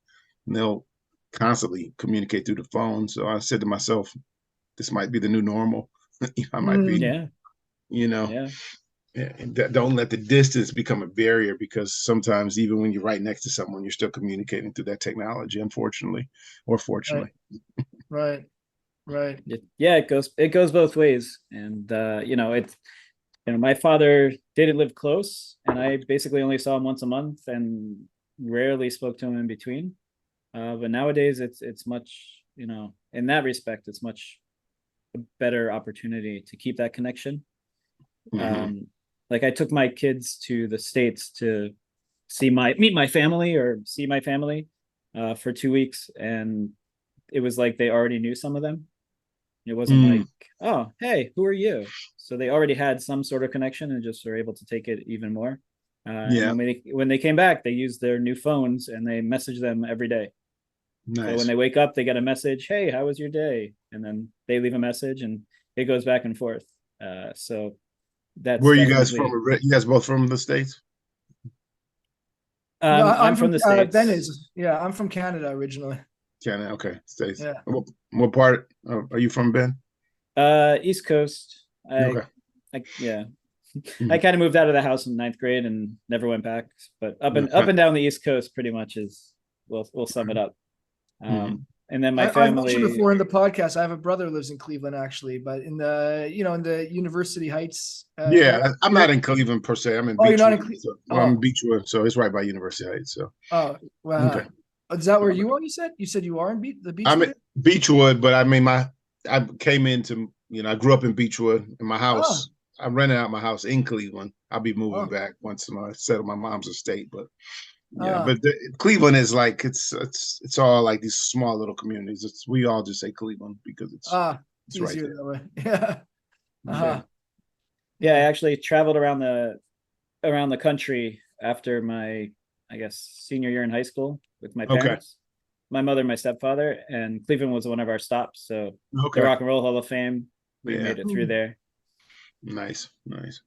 [SPEAKER 4] they'll constantly communicate through the phone. So I said to myself, this might be the new normal. I might be, and don't let the distance become a barrier, because sometimes even when you're right next to someone, you're still communicating through that technology, unfortunately, or
[SPEAKER 3] Right,
[SPEAKER 4] fortunately.
[SPEAKER 3] right, right.
[SPEAKER 1] Yeah, it goes both ways. And it's my father didn't live close, and I basically only saw him once a month and rarely spoke to him in between. But nowadays it's much, in that respect, it's much a better opportunity to keep that connection.
[SPEAKER 4] Mhm.
[SPEAKER 1] Like I took my kids to the States to meet my family or see my family for 2 weeks, and it was like they already knew some of them. It wasn't
[SPEAKER 4] Mm,
[SPEAKER 1] like, oh, hey, who are you? So they already had some sort of connection and just were able to take it even more. And
[SPEAKER 4] yeah,
[SPEAKER 1] then when they came back, they used their new phones and they messaged them every day. So when
[SPEAKER 4] nice.
[SPEAKER 1] they wake up, they get a message, hey, how was your day? And then they leave a message and it goes back and forth. So that's
[SPEAKER 4] Where are you guys from?
[SPEAKER 1] definitely.
[SPEAKER 4] You guys both from the States?
[SPEAKER 3] No,
[SPEAKER 1] I'm
[SPEAKER 3] I'm
[SPEAKER 1] from
[SPEAKER 3] from
[SPEAKER 1] the
[SPEAKER 3] Ben
[SPEAKER 1] States.
[SPEAKER 3] is, yeah, I'm from Canada originally.
[SPEAKER 4] Canada, okay, States.
[SPEAKER 3] Yeah.
[SPEAKER 4] What part are you from, Ben?
[SPEAKER 1] East Coast.
[SPEAKER 4] Okay.
[SPEAKER 1] Yeah. I
[SPEAKER 4] Mhm.
[SPEAKER 1] kind of moved out of the house in ninth grade and never went back. But up
[SPEAKER 4] Okay.
[SPEAKER 1] and down the East Coast, pretty much is we'll sum it up.
[SPEAKER 4] Mhm.
[SPEAKER 1] And then my
[SPEAKER 3] I've mentioned
[SPEAKER 1] family.
[SPEAKER 3] before in the podcast, I have a brother who lives in Cleveland actually, but in the University Heights
[SPEAKER 4] Yeah,
[SPEAKER 3] area.
[SPEAKER 4] I'm not in Cleveland per se. I'm in
[SPEAKER 3] Oh, you're not in
[SPEAKER 4] Beechwood.
[SPEAKER 3] Cleveland.
[SPEAKER 4] So, well, I'm in
[SPEAKER 3] Oh,
[SPEAKER 4] Beechwood, so it's right by University Heights. So,
[SPEAKER 3] oh,
[SPEAKER 4] okay.
[SPEAKER 3] well, is that where you are? You said you are in the
[SPEAKER 4] I'm
[SPEAKER 3] Beechwood
[SPEAKER 4] at
[SPEAKER 3] area?
[SPEAKER 4] Beechwood, but I mean, I came into, I grew up in Beechwood, and my
[SPEAKER 3] Oh,
[SPEAKER 4] house, I rented out my house in Cleveland. I'll be moving
[SPEAKER 3] oh,
[SPEAKER 4] back once I settle my mom's estate. But yeah,
[SPEAKER 3] ah,
[SPEAKER 4] but Cleveland is like, it's all like these small little communities. We all just say Cleveland because
[SPEAKER 3] it's
[SPEAKER 4] it's right
[SPEAKER 3] easier
[SPEAKER 4] there.
[SPEAKER 3] that way. Yeah.
[SPEAKER 4] Yeah.
[SPEAKER 3] Uh-huh.
[SPEAKER 1] Yeah, I
[SPEAKER 3] Yeah.
[SPEAKER 1] actually traveled around the country after my, I guess, senior year in high school with my
[SPEAKER 4] Okay.
[SPEAKER 1] parents, my mother, my stepfather, and Cleveland was one of our stops. So the
[SPEAKER 4] Okay.
[SPEAKER 1] Rock and Roll Hall of Fame, we
[SPEAKER 4] Yeah.
[SPEAKER 1] made it through
[SPEAKER 3] Mm,
[SPEAKER 1] there.
[SPEAKER 4] Nice. Nice.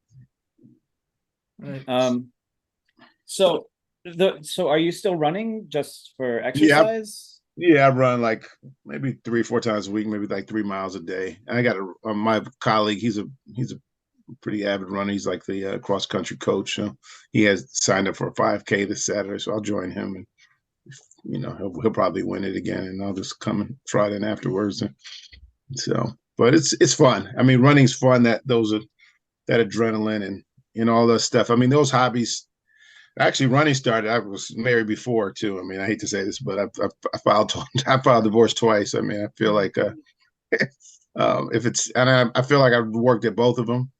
[SPEAKER 3] right.
[SPEAKER 1] Um, so so are you still running just for
[SPEAKER 4] Yeah.
[SPEAKER 1] exercise?
[SPEAKER 4] Yeah, I run like maybe 3, 4 times a week, maybe like 3 miles a day. And I got my colleague. He's a pretty avid runner. He's like the cross country coach. So he has signed up for a 5K this Saturday, so I'll join him, and he'll probably win it again, and I'll just come and try it afterwards. And so, but it's fun. I mean, running's fun. That adrenaline and all that stuff. I mean, those hobbies. Actually, running started. I was married before too. I mean, I hate to say this, but I filed I filed divorce twice. I mean, I feel like if it's and I feel like I've worked at both of them.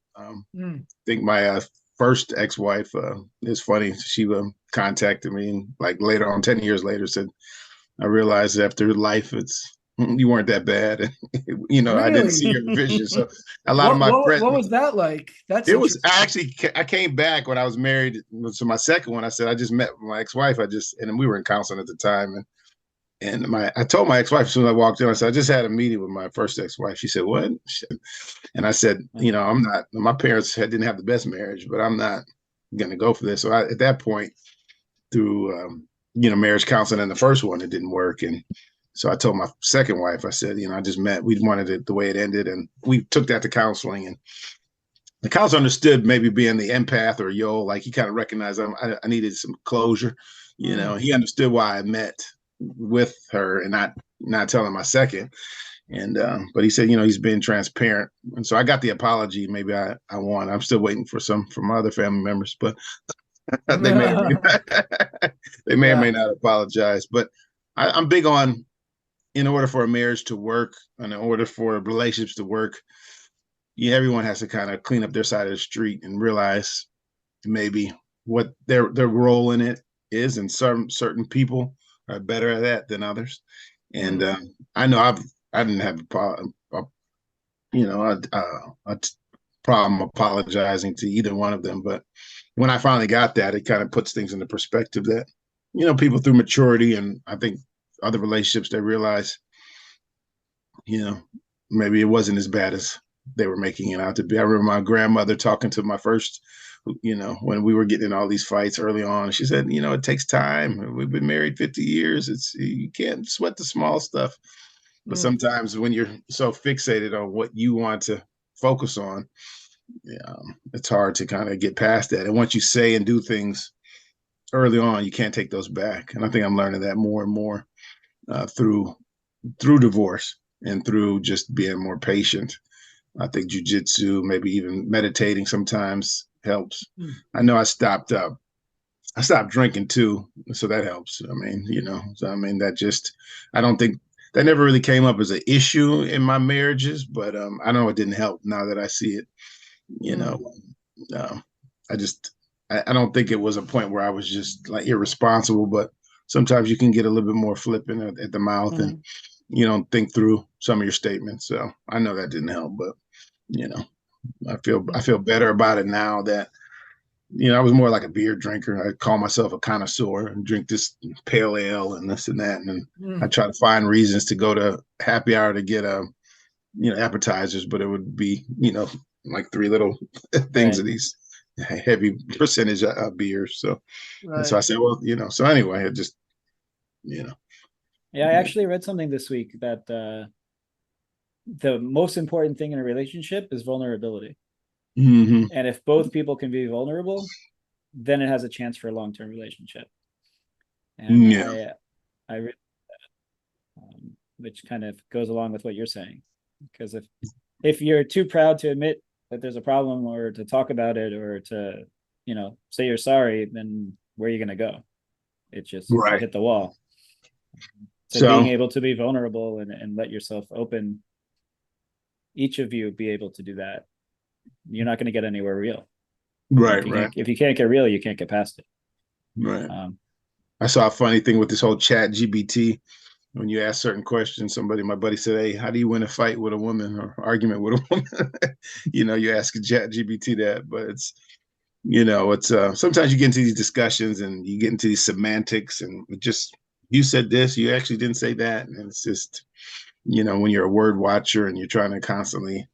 [SPEAKER 3] Mm.
[SPEAKER 4] I think my first ex-wife is funny. She contacted me and like later on, 10 years later, said, "I realized after life, you weren't that bad, and I didn't see
[SPEAKER 3] Really?
[SPEAKER 4] your vision." So a lot of
[SPEAKER 3] What
[SPEAKER 4] my
[SPEAKER 3] what
[SPEAKER 4] friends.
[SPEAKER 3] what was that like? That's
[SPEAKER 4] It was
[SPEAKER 3] interesting.
[SPEAKER 4] I came back when I was married to my second one. I said I just met my ex-wife. And we were in counseling at the time, and I told my ex-wife as soon as I walked in. I said I just had a meeting with my first ex-wife. She said, "What?" And I said, I'm not. My parents didn't have the best marriage, but I'm not going to go for this. So at that point, through marriage counseling and the first one, it didn't work, and so I told my second wife. I said, I just met. We wanted it the way it ended, and we took that to counseling, and the counselor understood maybe being the empath or Yoel, like he kind of recognized I needed some closure.
[SPEAKER 3] Mm.
[SPEAKER 4] He understood why I met with her and not telling my second. And but he said, he's being transparent. And so I got the apology. Maybe I won. I'm still waiting for some from my other family members, but they may or may not, they may or may
[SPEAKER 3] Yeah.
[SPEAKER 4] not apologize. But I'm big on, in order for a marriage to work and in order for relationships to work, everyone has to kind of clean up their side of the street and realize maybe what their role in it is, and some certain people are better at that than others. And
[SPEAKER 3] Mm.
[SPEAKER 4] I know I didn't have a problem apologizing to either one of them, but when I finally got that, it kind of puts things into perspective that people through maturity and I think other relationships, they realize you know, maybe it wasn't as bad as they were making it out to be. I remember my grandmother talking to my first, when we were getting in all these fights early on. She said, it takes time. We've been married 50 years. You can't sweat the small stuff. But
[SPEAKER 3] Mm.
[SPEAKER 4] sometimes when you're so fixated on what you want to focus on, it's hard to kind of get past that. And once you say and do things early on, you can't take those back. And I think I'm learning that more and more through divorce and through just being more patient. I think jujitsu, maybe even meditating sometimes helps. I know I stopped drinking too, so that helps. I mean, that just, I don't think that never really came up as an issue in my marriages, but I know it didn't help now that I see it. You know, I just, I don't think it was a point where I was just like irresponsible, but sometimes you can get a little bit more flippant at the mouth and you don't think through some of your statements. So I know that didn't help, but I feel better about it now that, I was more like a beer drinker. I call myself a connoisseur and drink this pale ale and this and that. And I try to find reasons to go to happy hour to get appetizers, but it would be, like 3 little things of these heavy percentage of beers. So, and so I said, well, so anyway, it just,
[SPEAKER 1] Yeah, I actually read something this week that the most important thing in a relationship is vulnerability. And if both people can be vulnerable, then it has a chance for a long-term relationship. And I read that, which kind of goes along with what you're saying, because if you're too proud to admit that there's a problem or to talk about it or to, say you're sorry, then where are you going to go? It's just hit the wall. So being able to be vulnerable and let yourself open, each of you be able to do that. You're not going to get anywhere real. If you can't get real, you can't get past it.
[SPEAKER 4] I saw a funny thing with this whole chat GBT. When you ask certain questions, my buddy said, hey, how do you win a fight with a woman or argument with a woman? You ask a chat GBT that, but it's sometimes you get into these discussions and you get into these semantics and just, you said this, you actually didn't say that. And it's just, when you're a word watcher and you're trying to constantly,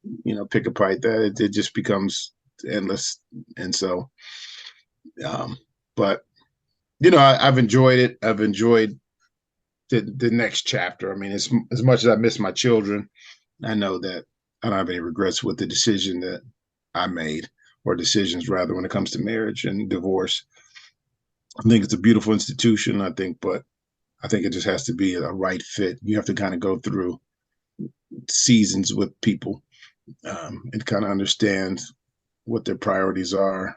[SPEAKER 4] pick apart that, it just becomes endless. And so, but, I've enjoyed it. I've enjoyed the next chapter. I mean, as much as I miss my children, I know that I don't have any regrets with the decision that I made, or decisions rather, when it comes to marriage and divorce. I think it's a beautiful institution, but I think it just has to be a right fit. You have to kind of go through seasons with people and kind of understand what their priorities are.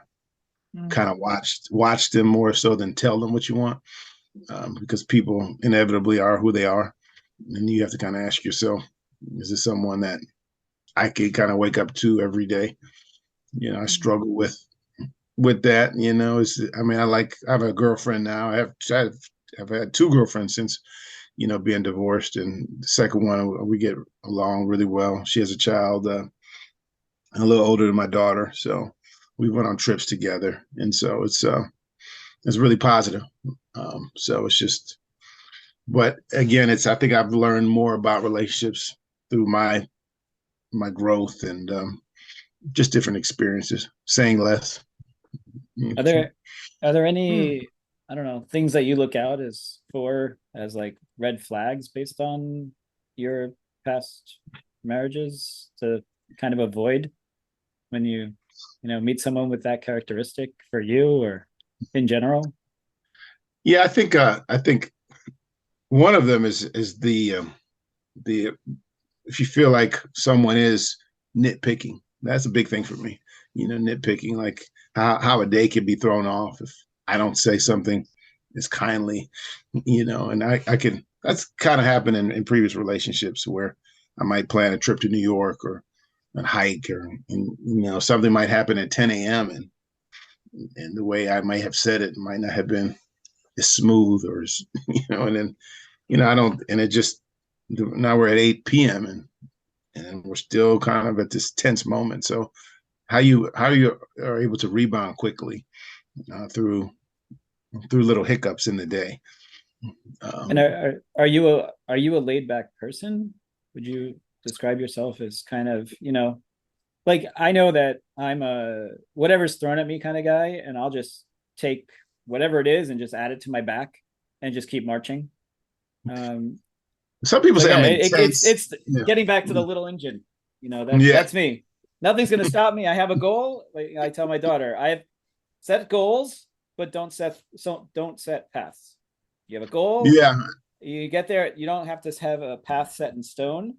[SPEAKER 4] Kind of watch them more so than tell them what you want, because people inevitably are who they are. And you have to kind of ask yourself, is this someone that I could kind of wake up to every day? I struggle with that, I have a girlfriend now. I've had 2 girlfriends since, being divorced, and the second one, we get along really well. She has a child, a little older than my daughter. So we went on trips together. And so it's really positive. So it's just, but again, I think I've learned more about relationships through my growth and just different experiences, saying less.
[SPEAKER 1] Are there any, I don't know, things that you look out as like red flags based on your past marriages to kind of avoid when you meet someone with that characteristic for you or in general?
[SPEAKER 4] Yeah, I think one of them is the if you feel like someone is nitpicking, that's a big thing for me. Nitpicking, like how a day can be thrown off if I don't say something as kindly, and I can, that's kind of happened in previous relationships where I might plan a trip to New York or a hike, and something might happen at 10 a.m. and the way I might have said it might not have been as smooth or as, and then, I don't, and it just, now we're at 8 p.m. and we're still kind of at this tense moment. So how you are able to rebound quickly through little hiccups in the day.
[SPEAKER 1] And are you a laid back person? Would you describe yourself as kind of, like, I know that I'm a whatever's thrown at me kind of guy, and I'll just take whatever it is and just add it to my back and just keep marching.
[SPEAKER 4] Some people say,
[SPEAKER 1] it's getting back to the little engine, that's me. Nothing's going to stop me. I have a goal. Like I tell my daughter, I have set goals, but don't set paths. You have a goal.
[SPEAKER 4] Yeah,
[SPEAKER 1] You get there. You don't have to have a path set in stone.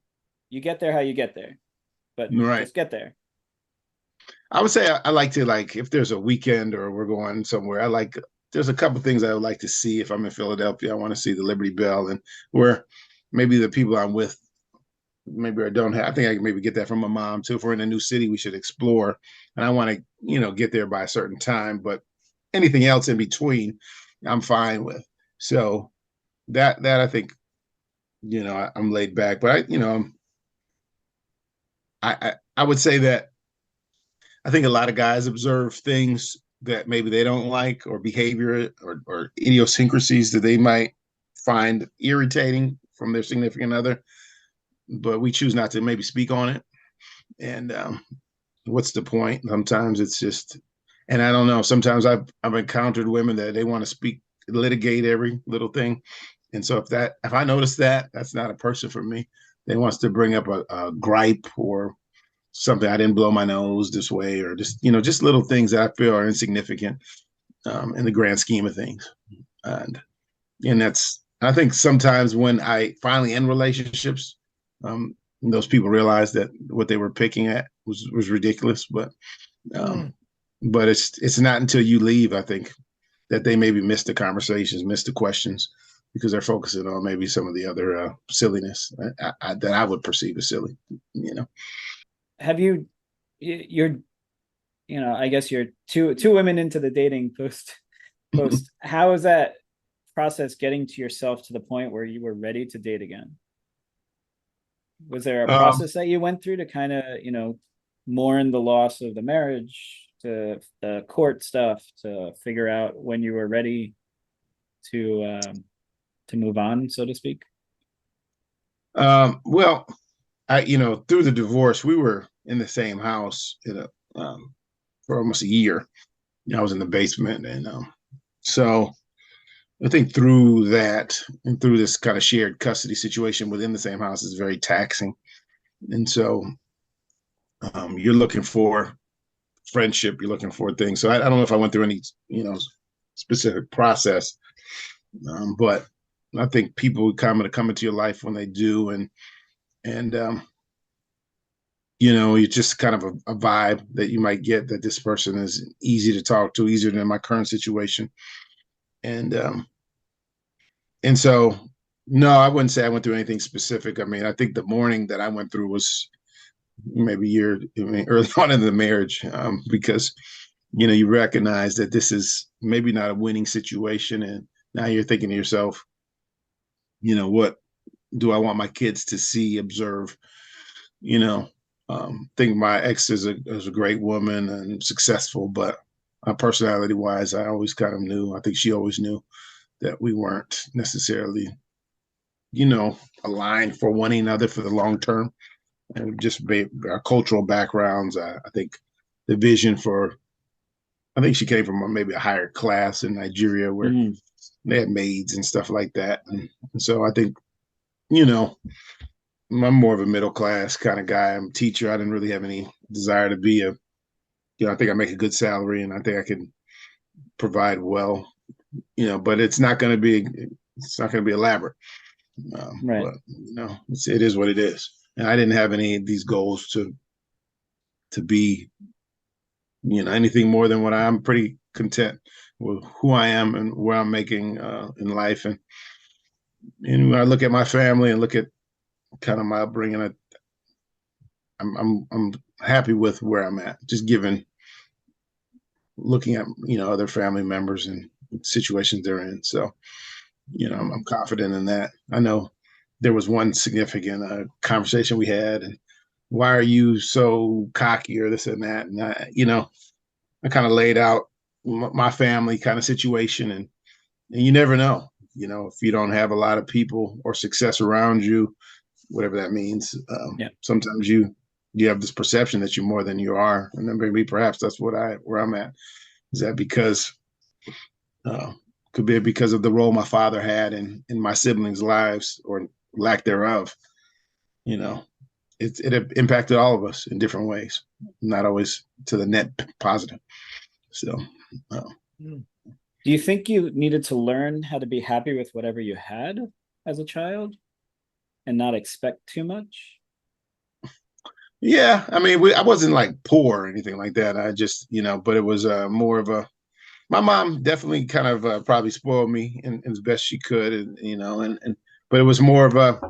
[SPEAKER 1] You get there how you get there, but
[SPEAKER 4] right.
[SPEAKER 1] just get there.
[SPEAKER 4] I would say I like to, like, if there's a weekend or we're going somewhere, there's a couple things I would like to see. If I'm in Philadelphia, I want to see the Liberty Bell, and where maybe the people I'm with, maybe I don't have. I think I can maybe get that from my mom too. If we're in a new city, we should explore, and I want to, get there by a certain time. But anything else in between, I'm fine with. So that I think, I'm laid back, but I would say that I think a lot of guys observe things that maybe they don't like, or behavior or idiosyncrasies that they might find irritating from their significant other, but we choose not to maybe speak on it. And what's the point? Sometimes it's just, and I don't know. Sometimes I've encountered women that they want to litigate every little thing, and so if I notice that, that's not a person for me. They wants to bring up a gripe or something. I didn't blow my nose this way, or just little things that I feel are insignificant in the grand scheme of things. And I think sometimes when I finally end relationships, those people realize that what they were picking at was ridiculous. But it's not until you leave, I think, that they maybe miss the conversations, miss the questions, because they're focusing on maybe some of the other silliness that I would perceive as silly.
[SPEAKER 1] Have you? You're, I guess you're two women into the dating post. How is that process getting to yourself to the point where you were ready to date again? Was there a process that you went through to kind of, mourn the loss of the marriage, to the court stuff, to figure out when you were ready to move on, so to speak?
[SPEAKER 4] Well, through the divorce, we were in the same house for almost a year. I was in the basement, and so I think through that and through this kind of shared custody situation within the same house is very taxing. And so you're looking for friendship, you're looking for things. So I don't know if I went through any, specific process, but I think people kind of come into your life when they do, and it's just kind of a vibe that you might get that this person is easy to talk to, easier than my current situation. And so, no, I wouldn't say I went through anything specific. I mean, I think the mourning that I went through was maybe early on in the marriage, because, you recognize that this is maybe not a winning situation. And now you're thinking to yourself, what do I want my kids to see, observe, think my ex is a great woman and successful, but personality wise, I always kind of knew, I think she always knew that we weren't necessarily, aligned for one another for the long term. And just our cultural backgrounds. I think the vision I think she came from maybe a higher class in Nigeria where they had maids and stuff like that. And so I think, I'm more of a middle class kind of guy. I'm a teacher. I didn't really have any desire to be I think I make a good salary, and I think I can provide well, but it's not going to be elaborate.
[SPEAKER 1] Right.
[SPEAKER 4] But it is what it is. And I didn't have any of these goals to be, anything more than what I'm pretty content with who I am and where I'm making in life. And when I look at my family and look at kind of my upbringing, I'm happy with where I'm at. Just looking at other family members and situations they're in. So I'm confident in that. I know there was one significant conversation we had, and why are you so cocky or this and that? And I kind of laid out my family kind of situation, and you never know, if you don't have a lot of people or success around you, whatever that means. Sometimes you have this perception that you're more than you are, and then maybe perhaps that's where I'm at. Is that because could be because of the role my father had in my siblings' lives, or lack thereof, it impacted all of us in different ways, not always to the net positive. So,
[SPEAKER 3] Mm.
[SPEAKER 1] Do you think you needed to learn how to be happy with whatever you had as a child and not expect too much?
[SPEAKER 4] yeah, I mean, I wasn't like poor or anything like that. I just, but it was more of a, my mom definitely kind of probably spoiled me in as best she could. And but it was more of a,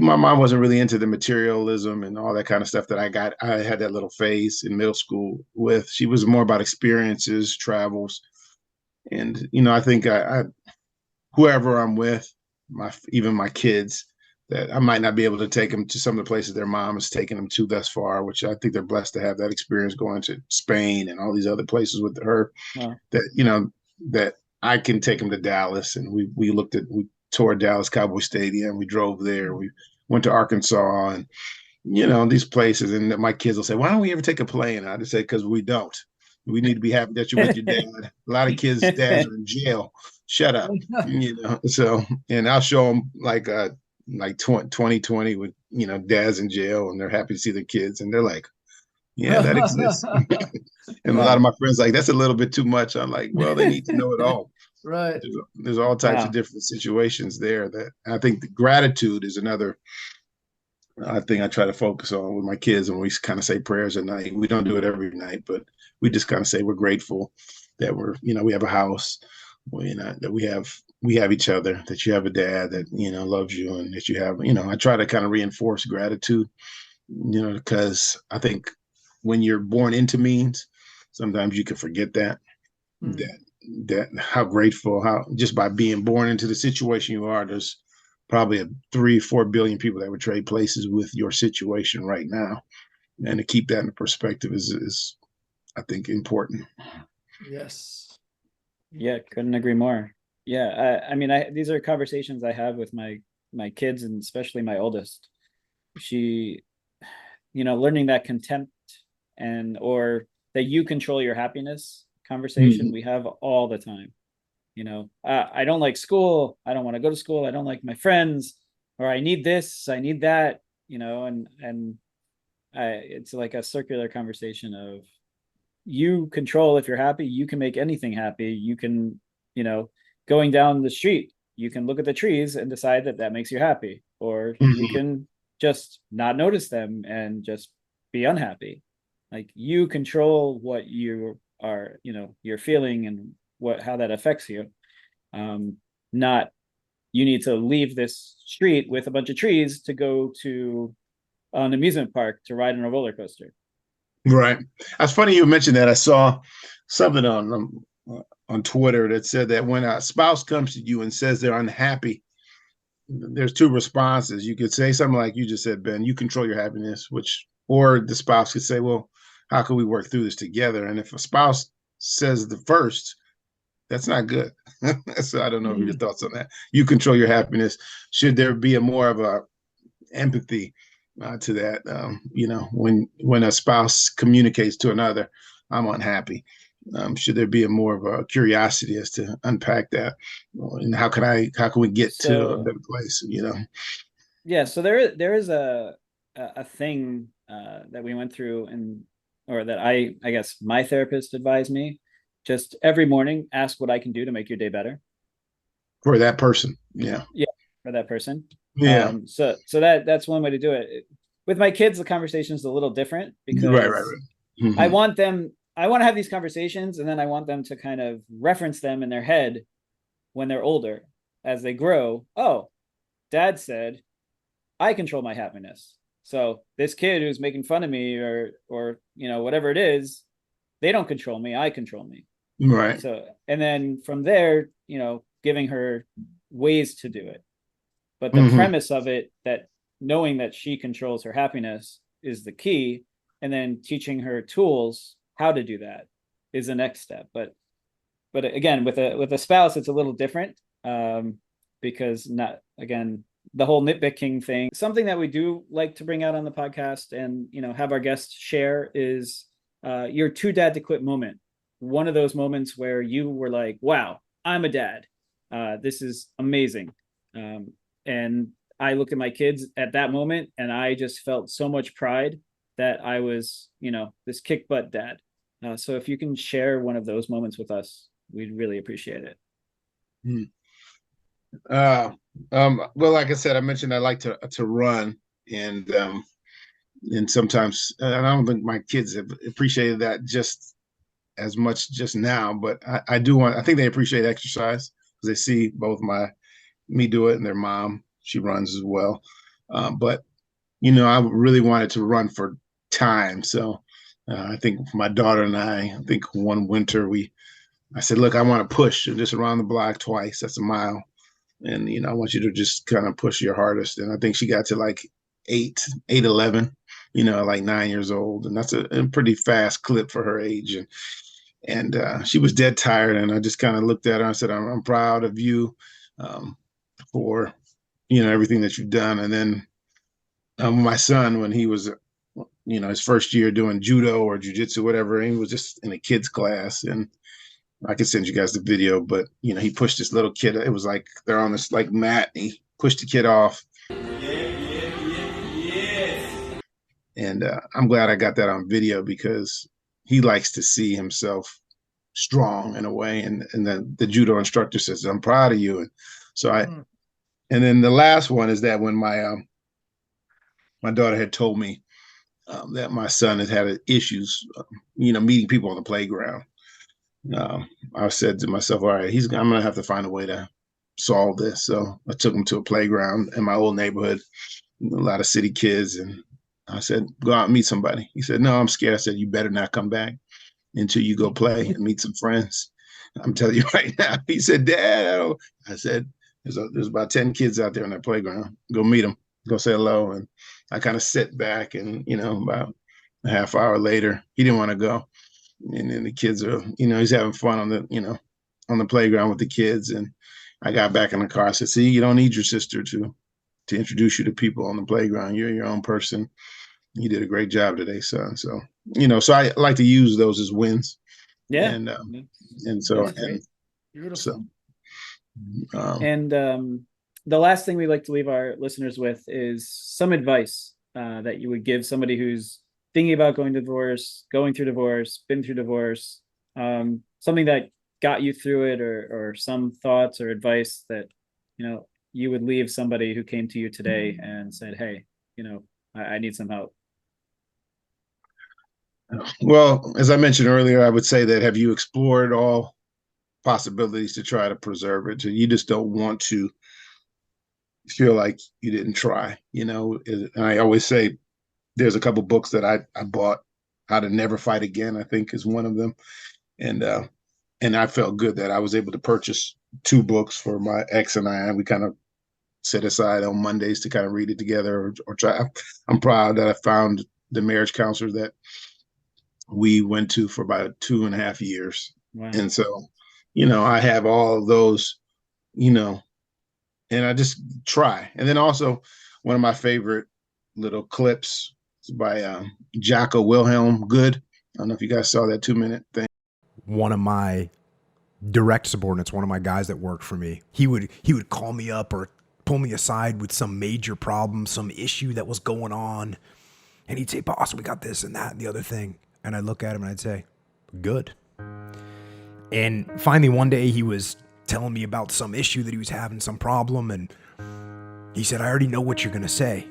[SPEAKER 4] my mom wasn't really into the materialism and all that kind of stuff that I had that little phase in middle school with. She was more about experiences, travels. And, I think whoever I'm with, even my kids, that I might not be able to take them to some of the places their mom has taken them to thus far, which I think they're blessed to have that experience going to Spain and all these other places with her.
[SPEAKER 1] Wow.
[SPEAKER 4] That I can take them to Dallas, and we toured Dallas Cowboy Stadium. We drove there. We went to Arkansas, and these places. And my kids will say, "Why don't we ever take a plane?" I just say, "Because we don't. We need to be happy that you're with your dad." A lot of kids' dads are in jail. Shut up, So, and I'll show them like 2020 with dads in jail, and they're happy to see their kids, and they're like, "Yeah, that exists." And a lot of my friends like, "That's a little bit too much." I'm like, "Well, they need to know it all."
[SPEAKER 3] Right.
[SPEAKER 4] There's all types
[SPEAKER 1] Wow.
[SPEAKER 4] of different situations there that I think the gratitude is another thing I try to focus on with my kids. And we kind of say prayers at night. We don't do it every night, but we just kind of say we're grateful that we have a house, that we have each other, that you have a dad that, loves you, and that you have, I try to kind of reinforce gratitude, because I think when you're born into means, sometimes you can forget that, that how grateful, how just by being born into the situation you are, there's probably 3-4 billion people that would trade places with your situation right now. And to keep that in perspective is I think important.
[SPEAKER 3] Yes.
[SPEAKER 1] Yeah, couldn't agree more. Yeah, I mean, these are conversations I have with my kids, and especially my oldest. She, learning that contempt or that you control your happiness conversation we have all the time. I don't like school. I don't want to go to school. I don't like my friends, or I need this, I need that, and it's like a circular conversation of, you control. If you're happy, you can make anything happy. You can, going down the street, you can look at the trees and decide that makes you happy, or you can just not notice them and just be unhappy. Like, you control what you are, you're feeling, and how that affects you. Not, you need to leave this street with a bunch of trees to go to an amusement park to ride on a roller coaster.
[SPEAKER 4] Right. It's funny you mentioned that. I saw something on Twitter that said that when a spouse comes to you and says they're unhappy, there's two responses. You could say something like you just said, Ben, you control your happiness, or the spouse could say, well, how can we work through this together? And if a spouse says the first, that's not good. So I don't know your thoughts on that. You control your happiness. Should there be more of a empathy to that? When a spouse communicates to another, I'm unhappy. Should there be more of a curiosity as to unpack that, and how can we get to a better place?
[SPEAKER 1] Yeah. So there is a thing that we went through, or that I guess my therapist advised me. Just every morning, ask what I can do to make your day better.
[SPEAKER 4] For that person. Yeah.
[SPEAKER 1] Yeah. For that person.
[SPEAKER 4] Yeah.
[SPEAKER 1] So that's one way to do it. With my kids, the conversation is a little different, because
[SPEAKER 4] right. Mm-hmm.
[SPEAKER 1] I want to have these conversations, and then I want them to kind of reference them in their head when they're older, as they grow. Oh, dad said, I control my happiness. So this kid who's making fun of me, or whatever it is, they don't control me. I control me.
[SPEAKER 4] Right.
[SPEAKER 1] So, and then from there, giving her ways to do it. But the premise of it, that knowing that she controls her happiness, is the key. And then teaching her tools how to do that is the next step. But again, with a spouse, it's a little different, because the whole nitpicking thing. Something that we do like to bring out on the podcast, and have our guests share, is your too dad to quit moment. One of those moments where you were like, wow, I'm a dad. This is amazing. And I looked at my kids at that moment and I just felt so much pride that I was, this kick butt dad. So if you can share one of those moments with us, we'd really appreciate it.
[SPEAKER 4] Hmm. Well, like I said, I mentioned I like to run, and sometimes, and I don't think my kids have appreciated that just as much just now, but I think they appreciate exercise because they see both me do it and their mom, she runs as well. But I really wanted to run for time. So I think my daughter and I think one winter I said, look, I want to push just around the block twice. That's a mile. And, I want you to just kind of push your hardest. And I think she got to like 8:11, like 9 years old. And that's a pretty fast clip for her age. And she was dead tired. And I just kind of looked at her and said, I'm proud of you for, everything that you've done. And then my son, when he was, his first year doing judo or Jiu Jitsu, whatever, he was just in a kid's class. And I can send you guys the video, but he pushed this little kid. It was like they're on this like mat. And he pushed the kid off. And I'm glad I got that on video because he likes to see himself strong in a way. And then the judo instructor says, "I'm proud of you." And so and then the last one is that when my daughter had told me that my son had issues, meeting people on the playground. I said to myself, all right, I'm going to have to find a way to solve this. So I took him to a playground in my old neighborhood, a lot of city kids. And I said, go out and meet somebody. He said, no, I'm scared. I said, you better not come back until you go play and meet some friends. I'm telling you right now. He said, Dad, I said, there's about 10 kids out there on that playground. Go meet them. Go say hello. And I kind of sit back and, about a half hour later, he didn't want to go. And then the kids are, he's having fun on the playground with the kids. And I got back in the car. I said, see, you don't need your sister to introduce you to people on the playground. You're your own person. You did a great job today, son. So, so I like to use those as wins.
[SPEAKER 1] Yeah.
[SPEAKER 4] And so,
[SPEAKER 3] Beautiful.
[SPEAKER 1] The last thing we like to leave our listeners with is some advice that you would give somebody who's thinking about going through divorce, been through divorce, something that got you through it, or some thoughts or advice that, you would leave somebody who came to you today and said, hey, I need some help.
[SPEAKER 4] Well, as I mentioned earlier, I would say that have you explored all possibilities to try to preserve it? So you just don't want to feel like you didn't try, and I always say there's a couple books that I bought. How to Never Fight Again, I think, is one of them. And I felt good that I was able to purchase 2 books for my ex and I. And we kind of set aside on Mondays to kind of read it together or try. I'm proud that I found the marriage counselor that we went to for about 2.5 years.
[SPEAKER 1] Wow.
[SPEAKER 4] And so, I have all of those, and I just try. And then also one of my favorite little clips is by Jocko Wilhelm Good. I don't know if you guys saw that 2-minute thing.
[SPEAKER 6] One of my direct subordinates, one of my guys that worked for me, he would call me up or pull me aside with some major problem, some issue that was going on. And he'd say, boss, we got this and that and the other thing. And I'd look at him and I'd say, good. And finally one day he was telling me about some issue that he was having, some problem. And he said, I already know what you're going to say.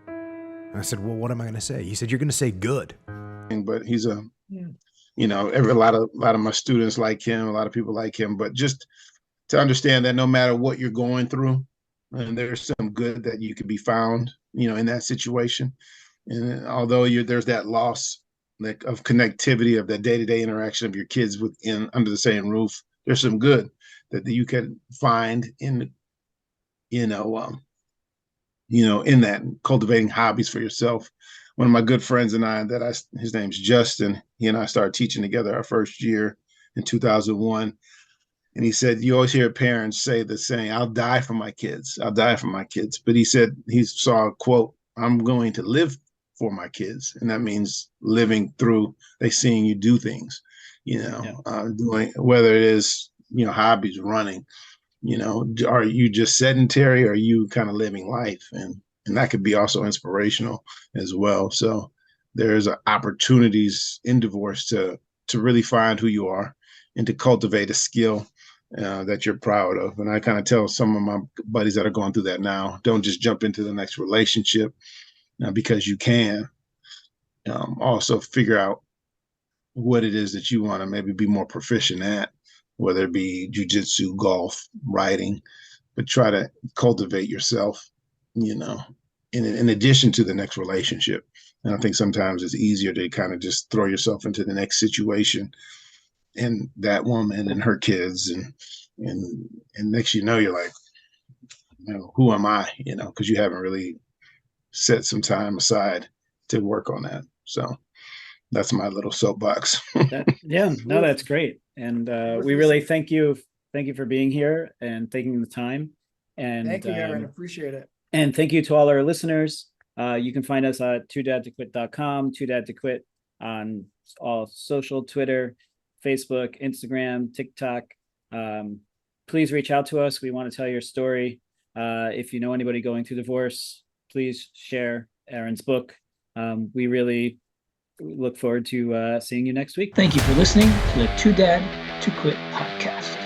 [SPEAKER 6] And I said, well, what am I going to say? He said, you're going to say good.
[SPEAKER 4] But he's a lot of my students like him, a lot of people like him, but just to understand that no matter what you're going through, and there's some good that you can be found, in that situation. And although there's that loss of connectivity of that day-to-day interaction of your kids under the same roof, there's some good that you can find in, in that cultivating hobbies for yourself. One of my good friends and I, his name's Justin, he and I started teaching together our first year in 2001. And he said, you always hear parents say the saying, I'll die for my kids. I'll die for my kids. But he said, he saw a quote, I'm going to live for my kids. And that means living through, they seeing you do things, doing, whether it is, hobbies, running, Are you just sedentary, or are you kind of living life? And that could be also inspirational as well. So there's opportunities in divorce to really find who you are and to cultivate a skill that you're proud of. And I kind of tell some of my buddies that are going through that now, don't just jump into the next relationship because you can. Also figure out what it is that you want to maybe be more proficient at, whether it be jiu-jitsu, golf, writing, but try to cultivate yourself, in addition to the next relationship. And I think sometimes it's easier to kind of just throw yourself into the next situation and that woman and her kids. And next, you're like, who am I? Because you haven't really set some time aside to work on that. So that's my little soapbox.
[SPEAKER 1] No, that's great. And we really thank you for being here and taking the time. And
[SPEAKER 3] thank you, Aaron. Appreciate it.
[SPEAKER 1] And thank you to all our listeners. You can find us at toodadtoquit.com, toodadtoquit on all social, Twitter, Facebook, Instagram, TikTok. Please reach out to us. We want to tell your story. If you know anybody going through divorce, please share Aaron's book. We really look forward to seeing you next week.
[SPEAKER 7] Thank you for listening to the Too Dad to Quit podcast.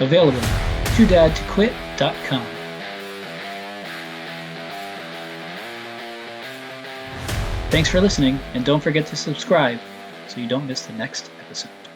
[SPEAKER 7] Available at toodadtoquit.com. Thanks for listening, and don't forget to subscribe so you don't miss the next episode.